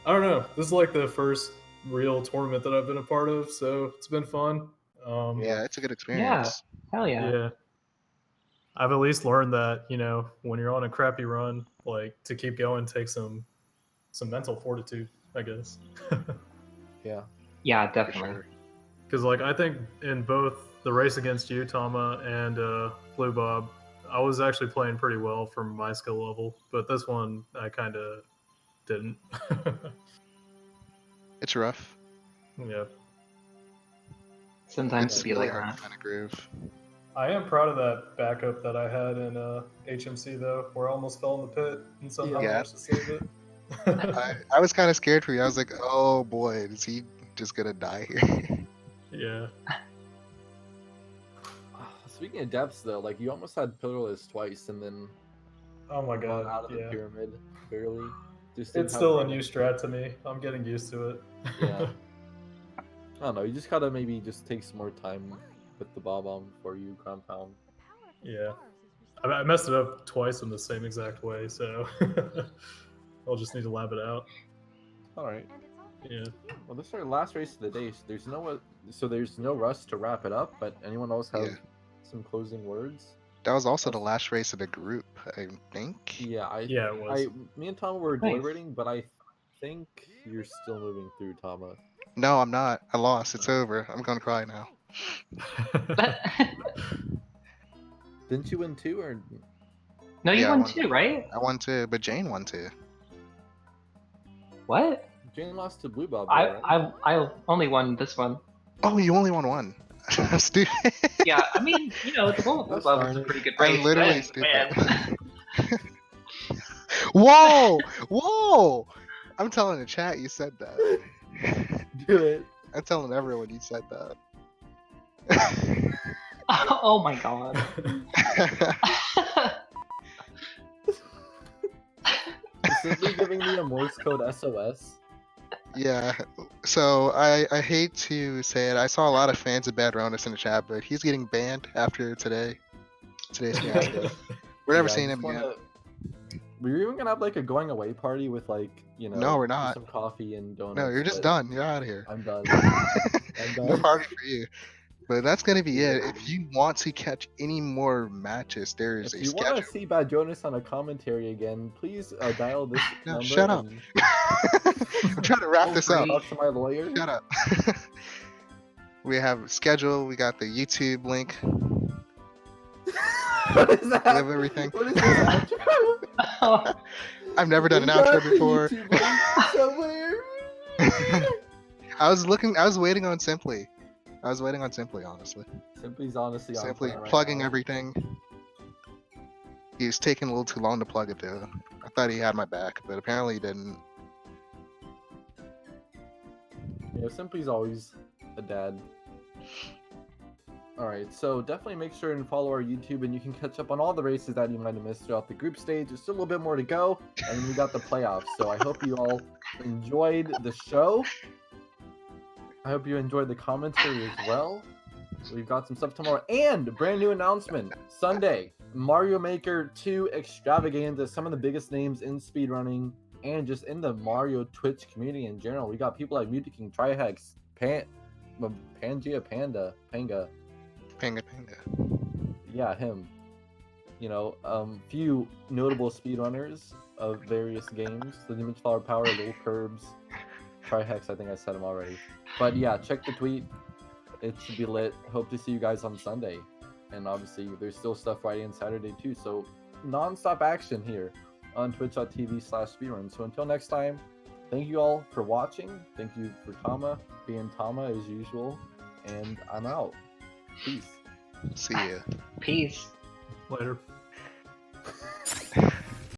I don't know. This is like the first real tournament that I've been a part of, so it's been fun. Yeah, it's a good Yeah, experience. hell yeah. Yeah. I've at least learned that, you know, when you're on a crappy run, like to keep going takes some mental fortitude, I guess. Yeah. Yeah, For definitely. sure. Because like I think in both the race against you, Tama, and Blue Bob, I was actually playing pretty well for my skill level, but this one I kind of didn't. It's rough. Yeah, Sometimes It's to be really like hard that. to find a groove. I am proud of that backup that I had in HMC though, where I almost fell in the pit and somehow Yeah. managed to save it. I was kind of scared for you. I was like, oh boy, is he just gonna die here? Yeah. Speaking of depths, though, like you almost had pillarless twice, and then Oh my run god. out of the Yeah. pyramid barely. Just It's didn't have still a run new in. strat to me. I'm getting used to it. Yeah. I don't know. You just gotta maybe just take some more time with the bob on before you ground pound. Yeah. I messed it up twice in the same exact way, so I'll just need to lab it out. All right. Yeah. Well, this is our last race of the day. So there's no rush to wrap it up. But anyone else have Yeah. some closing words? That was also the Us- last race of the group, I think. Yeah, Yeah, it was. me and Tama were Nice. deliberating, but I think you're still moving through, Tama. No, I'm not. I lost. It's over. I'm gonna cry now. Didn't you win too, or No, you Yeah, I won won. too, right? I won too, but Jane won too. What? Jane lost to Blue Bob? I Though, right? I only won this one. Oh, you only won one. I'm stupid. Yeah, I mean, you know, the one with Blue Gosh Bob was darn a it. pretty good race. I'm literally Man, stupid. man. Whoa! Whoa! I'm telling the chat you said that. Do it. I'm telling everyone you said that. Oh my god. Simply giving me a Morse code SOS. Yeah, so I hate to say it. I saw a lot of fans of Bad Ronis in the chat, but he's getting banned after today's fiasco. We're never Yeah, I seeing just him again. wanna- We're even gonna have like a going away party with like No, we're just not. some coffee and donuts. No, you're just but done. You're out of here. I'm done. No done. party for you. But that's gonna be Yeah. it. If you want to catch any more matches, there is If a you want schedule. to see Bad Jonas on a commentary again, please dial this No, number. shut up. and I'm trying to wrap Oh, this up. great. Talk to my lawyer. Shut up. We have a schedule. We got the YouTube link. What is that? We have everything. What is this outro? I've never done an We got outro the before. YouTube link somewhere. I was waiting on Simply. Honestly. Simply's honestly on Simply point right plugging now. everything. He was taking a little too long to plug it though. I thought he had my back, but apparently he didn't. Simply's always a dad. Alright, so definitely make sure and follow our YouTube, and you can catch up on all the races that you might have missed throughout the group stage. There's still a little bit more to go, and then we got the playoffs. So I hope you all enjoyed the show. I hope you enjoyed the commentary as well. We've got some stuff tomorrow, and brand new announcement Sunday, Mario Maker 2 Extravaganza. Some of the biggest names in speedrunning and just in the Mario Twitch community in general. We got people like Muta King, Trihex, Pangea Panga. Panga. Yeah, him. Few notable speedrunners of various games. The Image Flower Power, Little Curbs, Trihex, I think I said him already. But yeah, check the tweet. It should be lit. Hope to see you guys on Sunday. And obviously, there's still stuff Friday and Saturday too. So non-stop action here on twitch.tv/speedrun. So until next time, thank you all for watching. Thank you for Tama being Tama as usual. And I'm out. Peace. See ya. Peace. Later.